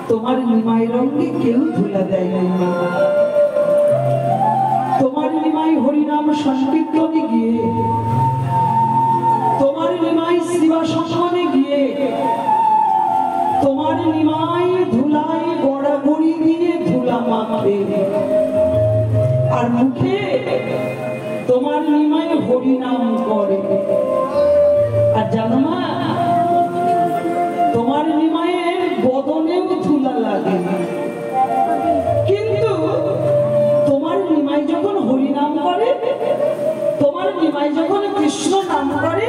তোমার নিমায়ের অঙ্গে কেউ ধুলা দেয় নাই মা। তোমার নিমাই হরিনাম সংকীর্তনে গিয়ে, তোমার নিমাই শিবা সম্মানে গিয়ে, তোমার নিমাই ধুলাই গড়াগড়ি দিয়ে ধুলা মাখে। আর মুখে তোমার নিমাই হরিনাম করে। আর জানো মা, তোমার নিমাইয়ের বদনেও ধুলা লাগে, কিন্তু তোমার নিমাই যখন হরিনাম করে, তোমার নিমাই যখন কৃষ্ণ নাম করে,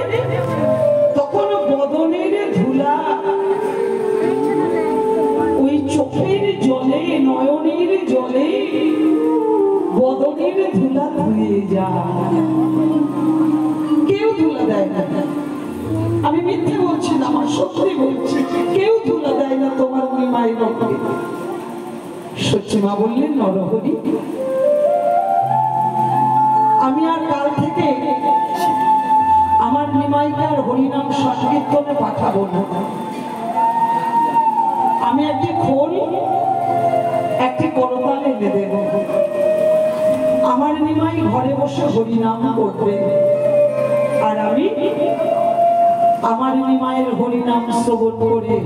তখন বদনের ধুলা ওই চোখের জলে, নয়নের জলে বদনের ধুলা ধুয়ে যায়। কেউ ধুলা দেয় না। আমি মিথ্যে বলছি না, আমার সত্যি বলছি, কেউ ধুলা দেয় না তোমার নিমাইয়ের অঙ্গে। সচিমা বললেন, নরহরি, আমি আর কাল থেকে আমার নিমাইকে আর হরিনাম সংকীর্তনে পাঠাবো না। আমি একটি খোল, একটি করতাল এনে দেব। আমার নিমাই ঘরে বসে হরিনাম করবে, আর আমি আমার নিমায়ের হরিনাম শ্রবণ করে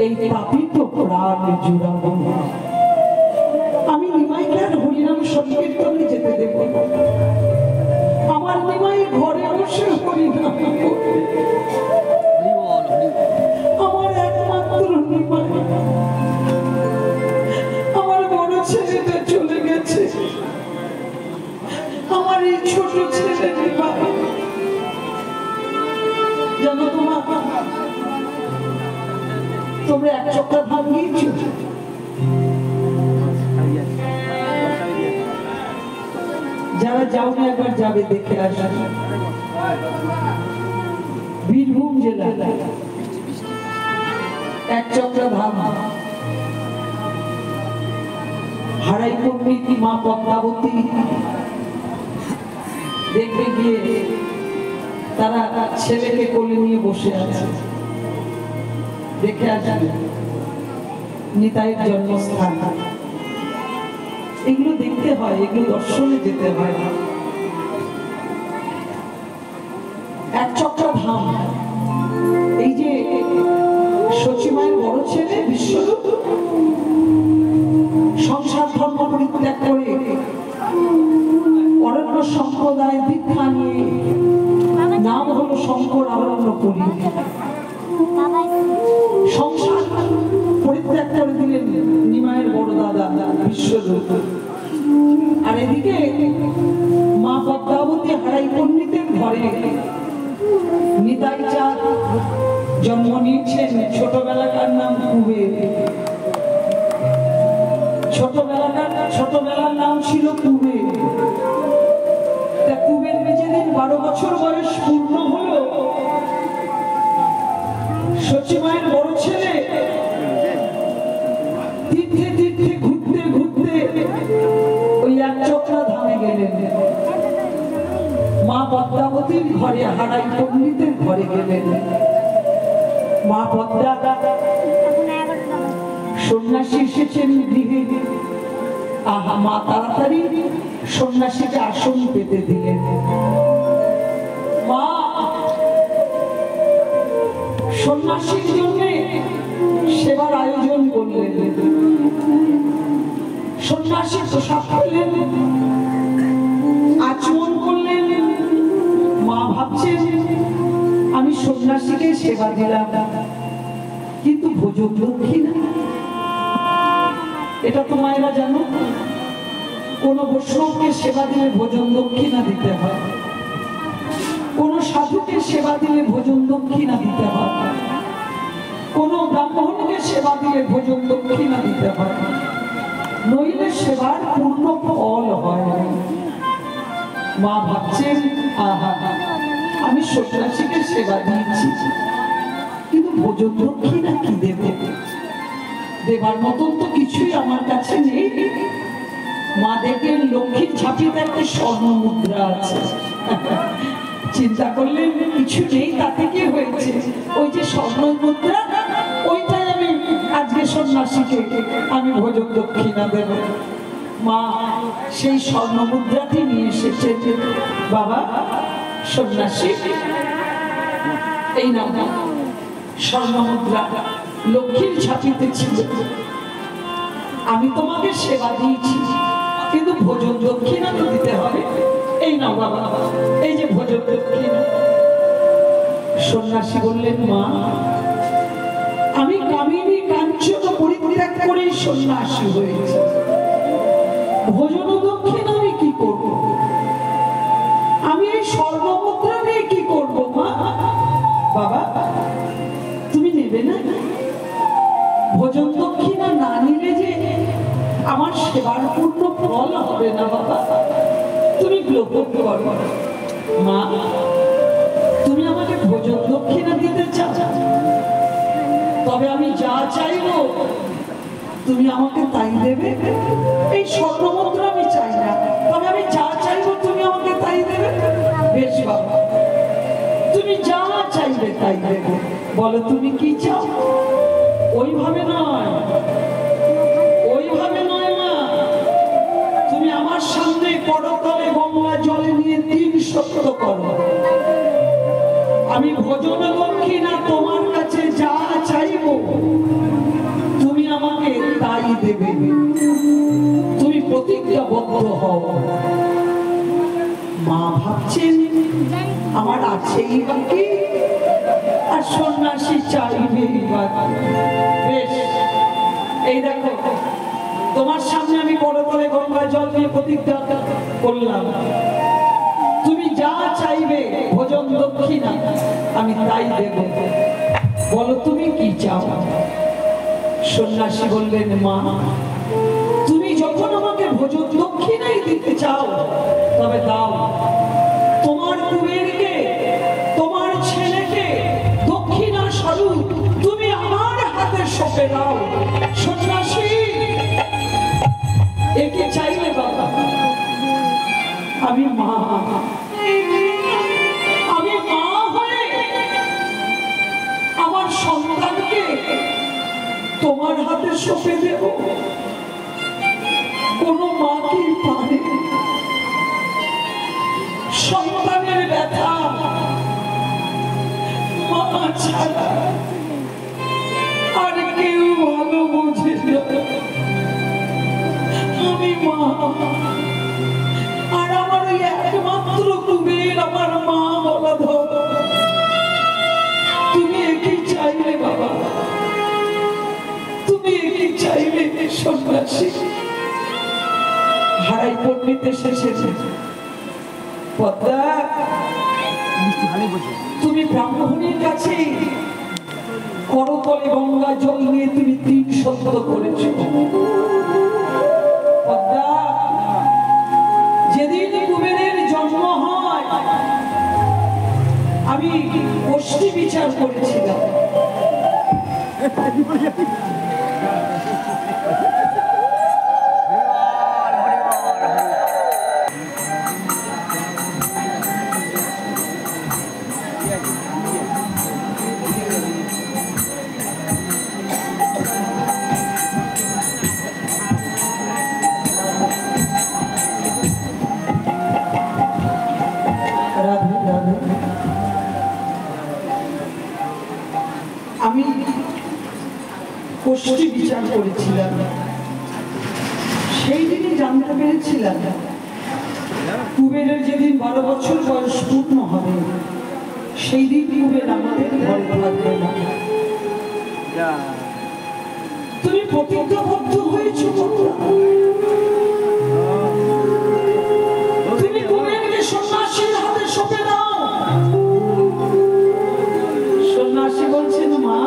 এই পাপিত প্রাণ জুড়াবো। আমি নিমাইকে আর হরিনাম সংকীর্তনে যেতে দেব না। আমার নিমাই ঘরে বসে হরিনাম করবে। আমার একমাত্র নিমাই, আমার বড় ছেলেটা চলে গেছে, আমার এই ছোট ছেলে নিমাই। জানো তোমরা এক চক্র ধান গিয়েছো? যারা যাওনি একবার যাবে, দেখে আসা। বীরভূম জেলা এক চক্র ধাম, হারাই পণ্ডিতি মা পদ্মাবতী দেখতে গিয়ে তারা ছেলেকে কোলে নিয়ে বসে আছে। দেখে আসবে নিতাইয়ের জন্মস্থান। এগুলো দেখতে হয়, এগুলো দর্শনে যেতে হয়। এক চক্র ধাম, এই যে সচিমায়ের বড় ছেলে বিশ্বরূপ সংসার ধর্ম পরিত্যাগ করে অরণ্য সম্প্রদায় দীক্ষা নিয়ে, নাম হলো শঙ্কর অরণ্যপুরী, সংসার পরিত্যাগ করে দিলেন নিমায়ের বড় দাদা বিশ্বরূপ। আর এদিকে মা পদ্মাবতী হারাই পণ্ডিতের ঘরে নিতাই চাঁদ জন্ম নিয়েছেন। ছোটবেলাকার নাম কুবের, ছোটবেলার নাম ছিল কুবের। তা কুবের যেদিন 12 বছর বয়স পূর্ণ হলো, সচিমায়ের বড় ছেলে তীর্থে তীর্থে ঘুরতে ঘুরতে ওই এক চক্রা ধামে গেলেন। মা পদ্মাবতীর ঘরে, হারাই পণ্ডিতের ঘরে গেলেন। মা পদ্মা সন্ন্যাসী এসেছেন গৃহে। আহা, মা তাড়াতাড়ি সন্ন্যাসীকে আসন পেতে দিলেন। মা সন্ন্যাসীর জন্য সেবার আয়োজন করলেন। সন্ন্যাসী প্রসাদ করলেন, আচমন করলেন। মা ভাবছেন আমি সন্ন্যাসীকে সেবা দিলাম, কিন্তু ভোজন দক্ষিণা, এটা তো মায়েরা জানো, কোন বৈষ্ণবকে সেবা দিলে ভোজন দক্ষিণা দিতে হয়, কোন সাধুকে সেবা দিলে ভোজন দক্ষিণা দিতে হয়, কোন ব্রাহ্মণকে সেবা দিলে ভোজন দক্ষিণা দিতে হয়, নইলে সেবার পূর্ণ ফল হয়। মা ভাবছেন আহা, আমি সন্ন্যাসীকে সেবা দিয়েছি, কিন্তু ভোজন দক্ষিণা কি দেবে? দেবার মতন তো কিছুই আমার কাছে নেই। মা দেখলেন লক্ষ্মীর ঝাঁপিতে একটা স্বর্ণ মুদ্রা আছে। চিন্তা করলেন কিছু নেই, তাতে কি হয়েছে, ওই যে স্বর্ণ মুদ্রা, ওইটাই আমি আজকে সন্ন্যাসীকে আমি ভোজন দক্ষিণা দেব। মা সেই স্বর্ণ মুদ্রাটি নিয়ে এসেছেন। বাবা সন্ন্যাসী, এই নাও স্বর্ণ মুদ্রা, লক্ষ্মীর ঝাঁপিতে ছিল। আমি তোমাকে সেবা দিয়েছি, কিন্তু ভোজন দক্ষিণা তো দিতে হবে। এই নাও বাবা, এই যে ভোজন দক্ষিণা। সন্ন্যাসী বললেন মা, আমি কামিনী কাঞ্চন পরিত্যাগ করে সন্ন্যাসী হয়েছি, ভোজন দক্ষিণা আমি কি করব? আমি এই স্বর্ণমুদ্রা নিয়ে কি করব মা? বাবা তুমি নেবে না? ভোজন দক্ষিণা না নিলে যে আমার সেবার পূর্ণ ফল হবে না বাবা, তুমি গ্রহণ করো। মা তুমি আমাকে ভোজন দক্ষিণা দিতে চাও, তবে আমি যা চাইবো তুমি আমাকে তাই দেবে। এই স্বর্ণমুদ্রা আমি চাই না, তবে আমি যা চাইবো তুমি আমাকে তাই দেবে। বেশ বাবা, তুমি যা চাইবে তাই দেবে। বলো তুমি কি চাও? ওইভাবে নয়, ওইভাবে নয় মা, তুমি আমার সামনে পরকালে গঙ্গা জলে নিয়ে 3 সত্য করো। আমি ভোজন দক্ষিণা তোমার কাছে যা চাইব তুমি আমাকে তাই দেবে। তুমি প্রতিজ্ঞাবদ্ধ হও। মা ভাবছেন আমার আছেই বাকি, আর সন্ন্যাসী চাইবেই বাকি। বেশ, এই দেখো তোমার সামনে আমি করতলে গঙ্গা জল নিয়ে প্রতিজ্ঞা করলাম, তুমি যা চাইবে ভোজন দক্ষিণা আমি তাই দেব। বলো তুমি কি চাও? সন্ন্যাসী বললেন, মা তুমি যখন আমাকে ভোজন দক্ষিণাই দিতে চাও তবে দাও। তোমার কুবেরকে, তোমার ছেলেকে দক্ষিণা স্বরূপ তুমি আমার হাতে সঁপে দাও। সন্ন্যাসী একে চাইলে বাবা, আমি মা হয়ে আমার সন্তানকে তোমার হাতে সঁপে দেব? কোনো মা কি পারে? সন্তানের ব্যথা মা ছাড়া আর কেউ ভালো বোঝে না। আমি মা, আর আমার ওই একমাত্র কুবের আমার মা বলাধর। তুমি একই চাইলে বাবা, তুমি একই চাইলে। সন্ন্যাসী হারাই পণ্ডিত এসেছে। পদ্মা তুমি ব্রাহ্মণের কাছে করতলে গঙ্গা জল নিয়ে তুমি 3 সত্য করেছ। পদ্মা যেদিন কুবেরের জন্ম হয় আমি গোষ্ঠী বিচার করেছিলাম। আমি গোষ্ঠী বিচার করেছিলাম। সেই দিনই জানতে পেরেছিলাম কুবেরের যেদিন 12 বছর বয়স পূর্ণ হবে সেই দিন কুবের আমাদের ঘরে থাকবে না। তুমি প্রতিজ্ঞাবদ্ধ হয়েছো, তুমি কুবেরকে সন্ন্যাসীর হাতে সঁপে দাও। সন্ন্যাসী বলছেন, মা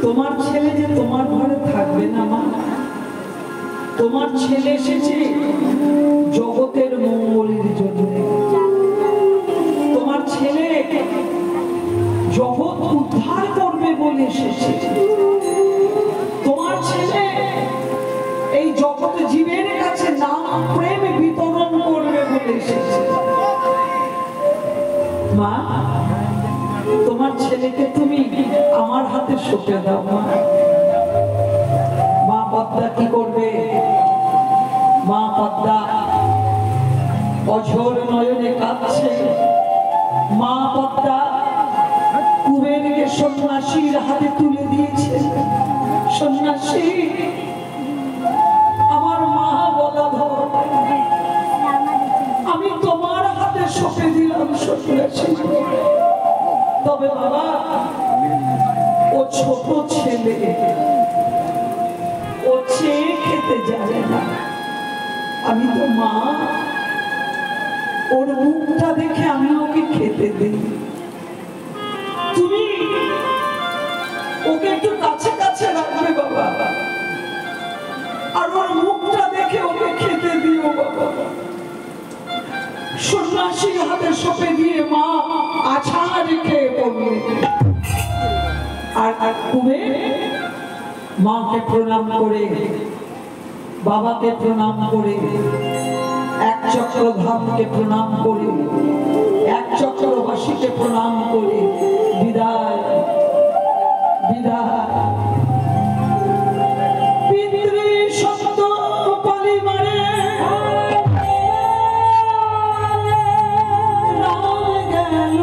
তোমার ছেলে যে তোমার ঘরে থাকবে না মা, তোমার ছেলে এসেছে জগতের মঙ্গলের জন্য। তোমার ছেলে জগৎ উদ্ধার করবে বলে এসেছে। তোমার ছেলে এই জগতে জীবের কাছে নাম প্রেম বিতরণ করবে বলে এসেছে। মা তোমার ছেলেকে তুমি আমার হাতে সঁপে দাও। মা পদ্মা কি করবে? মা পদ্মা অঝোর নয়নে কাঁদছে। মা পদ্মা কুবেরকে সন্ন্যাসীর হাতে তুলে দিয়েছে। সন্ন্যাসী আমার মা বলাধর, আমি তোমার হাতে সঁপে দিলাম সন্ন্যাসী। তবে বাবা ও ছোট ছেলে, ও চেয়ে খেতে যাবে না। আমি তো মা, ওর মুখটা দেখে আমি ওকে খেতে দিই। তুমি ওকে একটু কাছে কাছে রাখবে বাবা, আর ওর মুখটা দেখে ওকে খেতে দিও বাবা। সন্ন্যাসীর হাতে সঁপে দিয়ে মা আছা রেখে পড়বে। আর কুবের মাকে প্রণাম করে, বাবাকে প্রণাম করে, এক চক্রধামকে প্রণাম করে, এক চক্রবাসীকে প্রণাম করে বিদায় বিদায়। পিতৃ শব্দ পালি মারে রাম গেল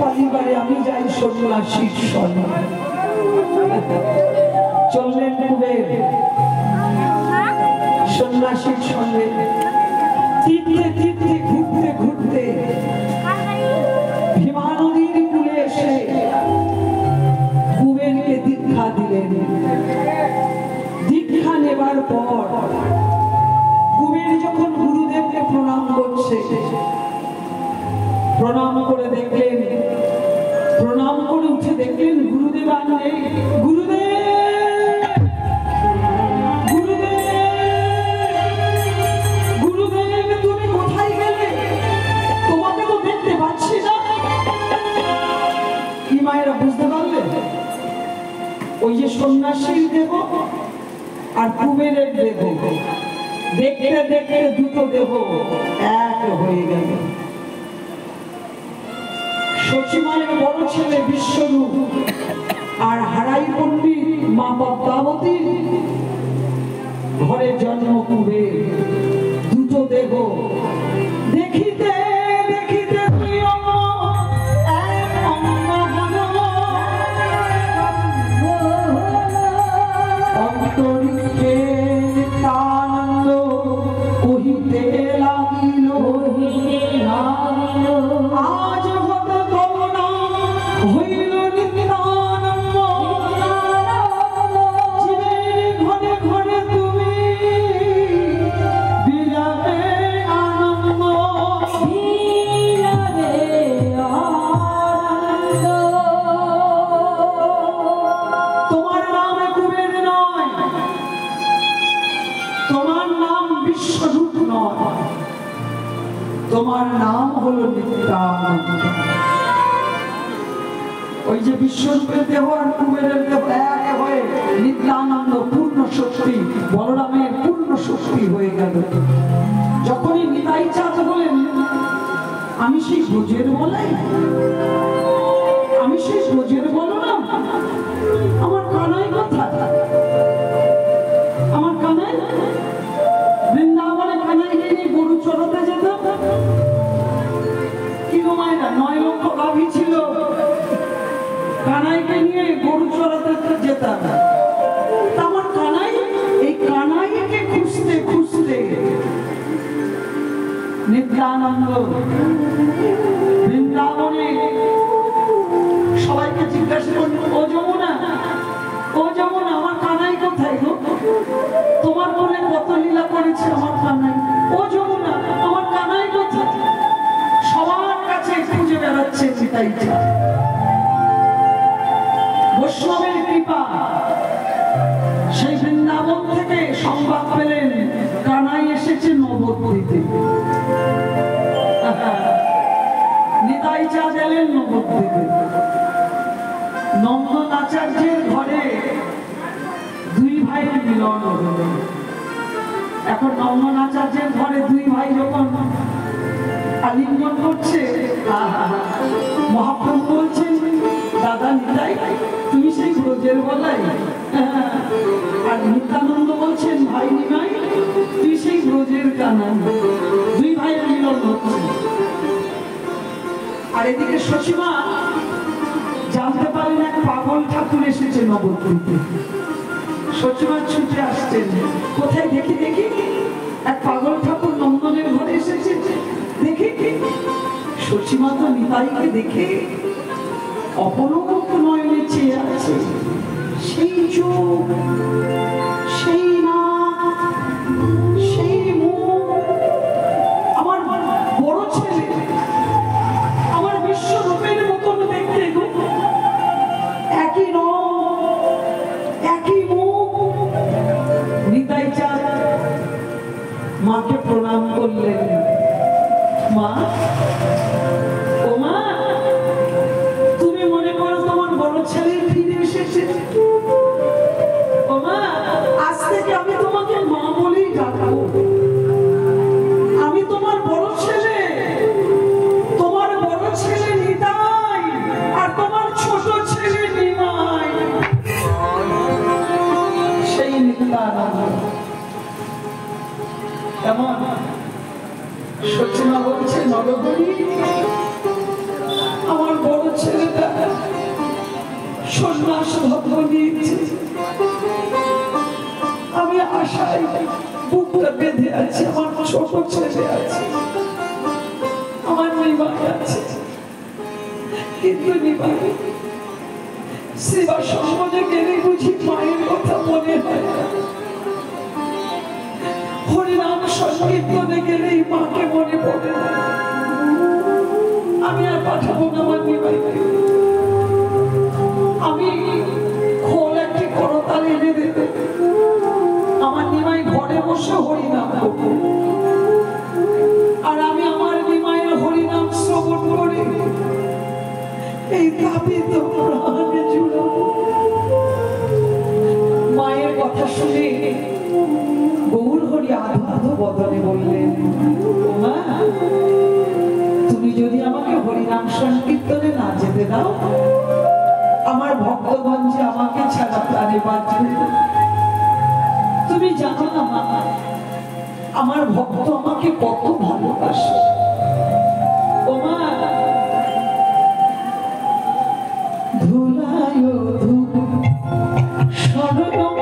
পালিবারে আমি যাই সন্ন্যাসীর সনে। চললেন কুবের সন্ন্যাসীর সঙ্গে, তীর্থে তীর্থে ঘুরতে ঘুরতে ভীমা নদীর কূলে এসে কুবেরকে দীক্ষা দিলেন। দীক্ষা নেবার পর কুবের যখন গুরুদেবকে প্রণাম করছে, প্রণাম করে দেখলেন, প্রণাম করে উঠে দেখলেন গুরুদেব আর নেই। গুরুদেব, গুরুদেব তুমি কোথায় গেলে? তোমাকে তো দেখতে পাচ্ছি না। কি মায়েরা বুঝতে পারলেন? ওই যে সন্ন্যাসীর দেহ আর কুবেরের দেহ, দেখতে দেখতে দুটো দেহ এক হয়ে গেল। শচীমায়ের বড় ছেলে বিশ্বরূপ আর হারাই পণ্ডিত মা পদ্মাবতীর ঘরে জন্ম কুবের, দুটো দেহ দেখিতে দেখিতে দুই অঙ্গ এক অঙ্গ হল। অন্তরিক্ষে নিত্যানন্দ কহিতে লাগিল, আজ হতে তব নাম হইল নিত্যানন্দ। জীবের ঘরে ঘরে তুমি বিলাবে আনন্দ, বিলাবে আনন্দ। তোমার নাম কুবের নয়, তোমার নাম বিশ্বরূপ নয়, তোমার নাম হলো নিত্যানন্দ। ওই যে বিশ্বরূপের দেহ আর কুবেরের দেহ এক হয়ে নিত্যানন্দ পূর্ণ শক্তি, বলরামের পূর্ণ শক্তি হয়ে গেল। যখনই নিতাই চাঁদ বলেন আমি সেই ব্রজের বলাই, আমি সেই ব্রজের বলো না, আমার কানাই কথা, আমার কানাই বৃন্দাবনে কানাইকে নিয়ে গরু চড়াতে যেত। কি গো মায়েরা, 9 লক্ষ গাভী ছিল, কানাইকে নিয়ে গরু চড়াতে যেতাম। আমার কানাই, এই কানাইকে খুঁজতে খুঁজতে নিত্যানন্দ বৃন্দাবনে সবাইকে জিজ্ঞাসা করল, ও যমুনা, ও যমুনা, আমার কানাই কোথায় গো? তোমার বলে কত লীলা করেছে আমার কানাই। ও যমুনা, আমার কানাই কোথায়? সবার কাছে খুঁজে বেড়াচ্ছে নিতাই চাঁদ। বৈষ্ণবের কৃপা, সেই বৃন্দাবন থেকে সংবাদ পেলেন কানাই এসেছে নবদ্বীপে। নিতাই চাঁদ এলেন নবদ্বীপে। নন্দন আচার্যের ঘরে দুই ভাইয়ের মিলন হল। এখন নন্দন আচার্যের ঘরে দুই ভাই যখন আলিঙ্গন করছে, মহাপ্রভু বলছেন, দাদা নিতাই তুমি সেই ব্রজের বলাই। আর নিত্যানন্দ বলছেন, ভাই নিমাই তুই সেই ব্রজের কানাই। দুই ভাইয়ের মিলন হচ্ছে। আর এদিকে শচীমা জানতে পারেন এক পাগল ঠাকুর এসেছে নবদ্বীপে। শচীমা ছুটে আসছেন, কোথায় দেখি দেখি, এক পাগল ঠাকুর নন্দনের ঘরে এসেছে, দেখি। শচীমা তো নিতাইকে দেখে অপলক নয়নে চেয়ে আছে। সেই চোখ, সেই নাক, সেই মুখ, আমার বড় ছেলে, আমার বিশ্বরূপের মতন দেখতে গো। একই রং, একই মুখ। নিতাই চাঁদ মাকে প্রণাম করলেন। মা, ও মা, তুমি মনে করো তোমার বড় ছেলে ফিরে এসেছে? ও মা, আজ থেকে আমি তোমাকে মা বলেই ডাকবো। আমি তোমার বড় ছেলে, তোমার বড় ছেলে নিতাই, আর তোমার ছোট ছেলে নিমাই। সেই নিত্যানন্দ কেমন? শচীমা বলছে, নরহরি, আমার বড় সন্ন্যাস ধর্ম নিয়েছে। আমি আশায় বুকটা বেঁধে আছি, আমার ছোট ছেলে আছে, আমার নিবাই আছে, কিন্তু নিবাই সেবা সম্বন্ধে গেলে বুঝি মায়ের কথা মনে হয় না, হরিনাম সংকীর্তনে গেলেই মাকে মনে পড়ে না। আমি আর পাঠাবো না আমার নিবাইকে, আমি খোল একটি করতাল এনে দেবে, আমার নিমাই ঘরে বসে হরিনাম করবে, আর আমি আমার নিমাইয়ের হরিনাম শ্রবণ করে এই তাপিত প্রাণে জুড়াবো। মায়ের কথা শুনে গৌর হরি আধো আধো বদনে বললেন, মা তুমি যদি আমাকে হরিনাম সংকীর্তনে না যেতে দাও, আমার ভক্তগণ যে আমাকে ছাড়া প্রাণে বাঁচবে না। তুমি জানো না মা, আমার ভক্ত আমাকে কত ভালোবাসে। ও মা, ধুলায় ধূপ শরণম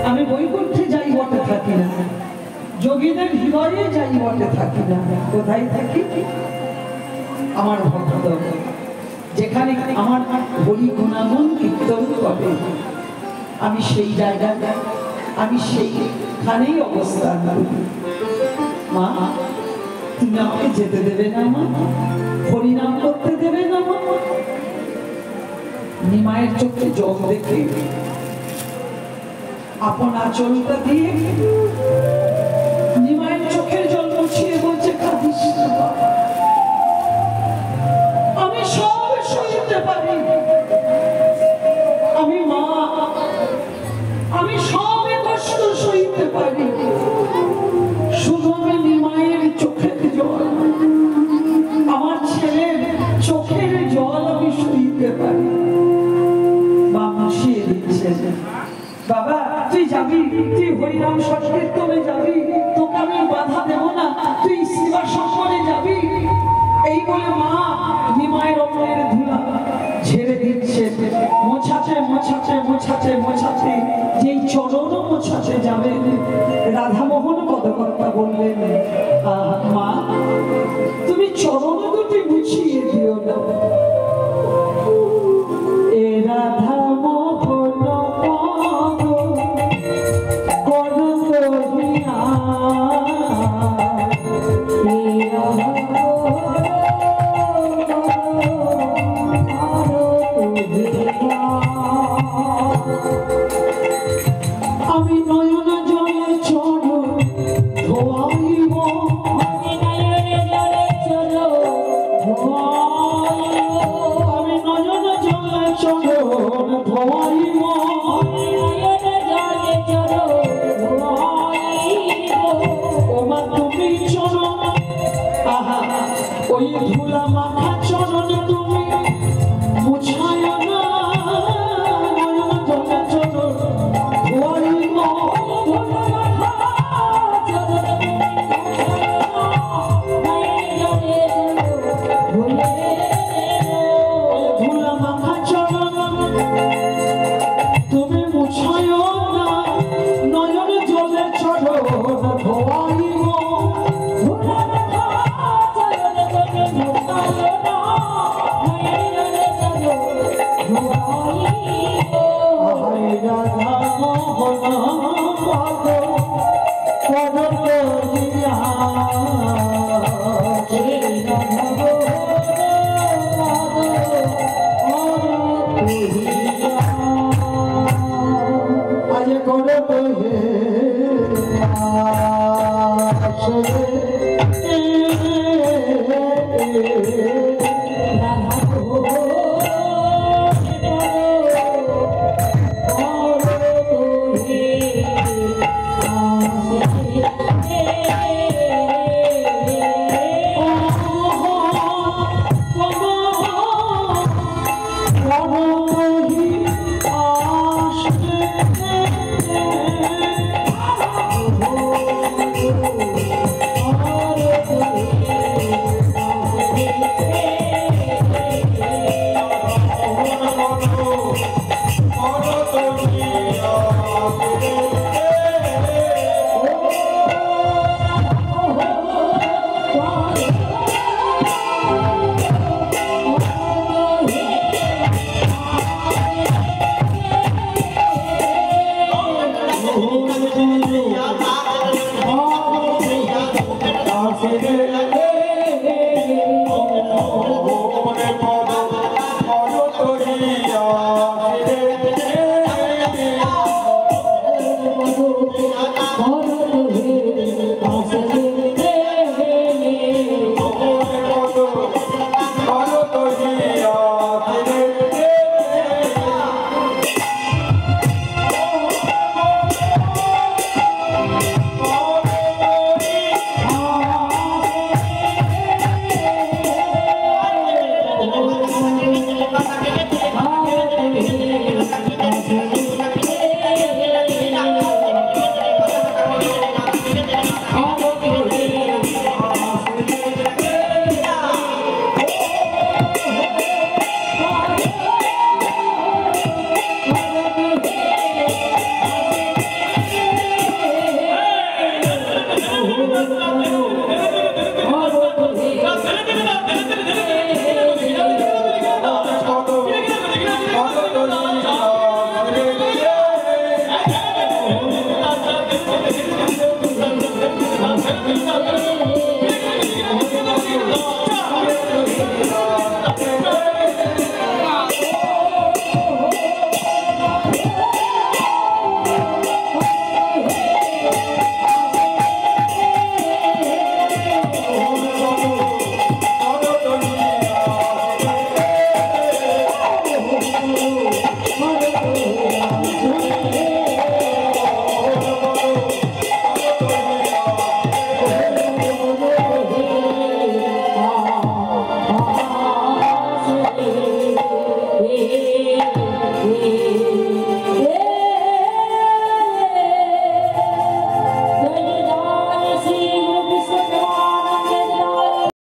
আমি বৈকুণ্ঠে যাই বটে থাকি না, যোগীদের হৃদয়ে যাই বটে থাকি না, কোথায় থাকি? আমার ভক্ত যেখানে আমার হরি গুণাগুণ কীর্তন করে, আমি সেই জায়গায়, আমি সেইখানেই অবস্থান করি। মা তুমি আমাকে যেতে দেবে না মা, হরিনাম করতে দেবে না মা? নিমায়ের চোখে জল দেখে আপন আঁচলটা দিয়ে নিমায়ের চোখের জল মুছিয়ে বলছে, কাঁদিস না বাবা, আমি সব সইতে পারি, আমি মা, আমি সব কষ্ট সইতে পারি, শুধু আমি নিমায়ের চোখের জল, আমার ছেলের চোখের জল আমি সইতে পারি। বাবা তুই যাবি, তুই হরিনাম সংকীর্তনে যাবি, তোকে আমি বাধা দেব না, তুই সেবা সম্পর্কে যাবি। এই বলে মা নিমায়ের অঙ্গের ধুলা ঝেড়ে দিচ্ছে, মোছাচ্ছে মোছাচ্ছে মোছাচ্ছে মোছাচ্ছে, যেই চরণ মোছাচ্ছে যাবে। রাধামোহন পদকর্তা বললেন, মা তুমি চরণ দুটি মুছিয়ে দিও না। এ রাধা আমি নয়ন জলে চরণ ধোয়াইব, আমি নয়ন জলে চরণ ধোয়াইব, ওমা তুমি চরণ, আহা ওই ধুলা মাখা চরণ তুমি মুছায় না, নয়ন জলে চরণ ধোয়াইব, ধুলা মাখা চরণ তুমি মুছায় না, নয়ন জলে চরণ ধোয়াইব, ধুলা মাখা চরণ Thank you.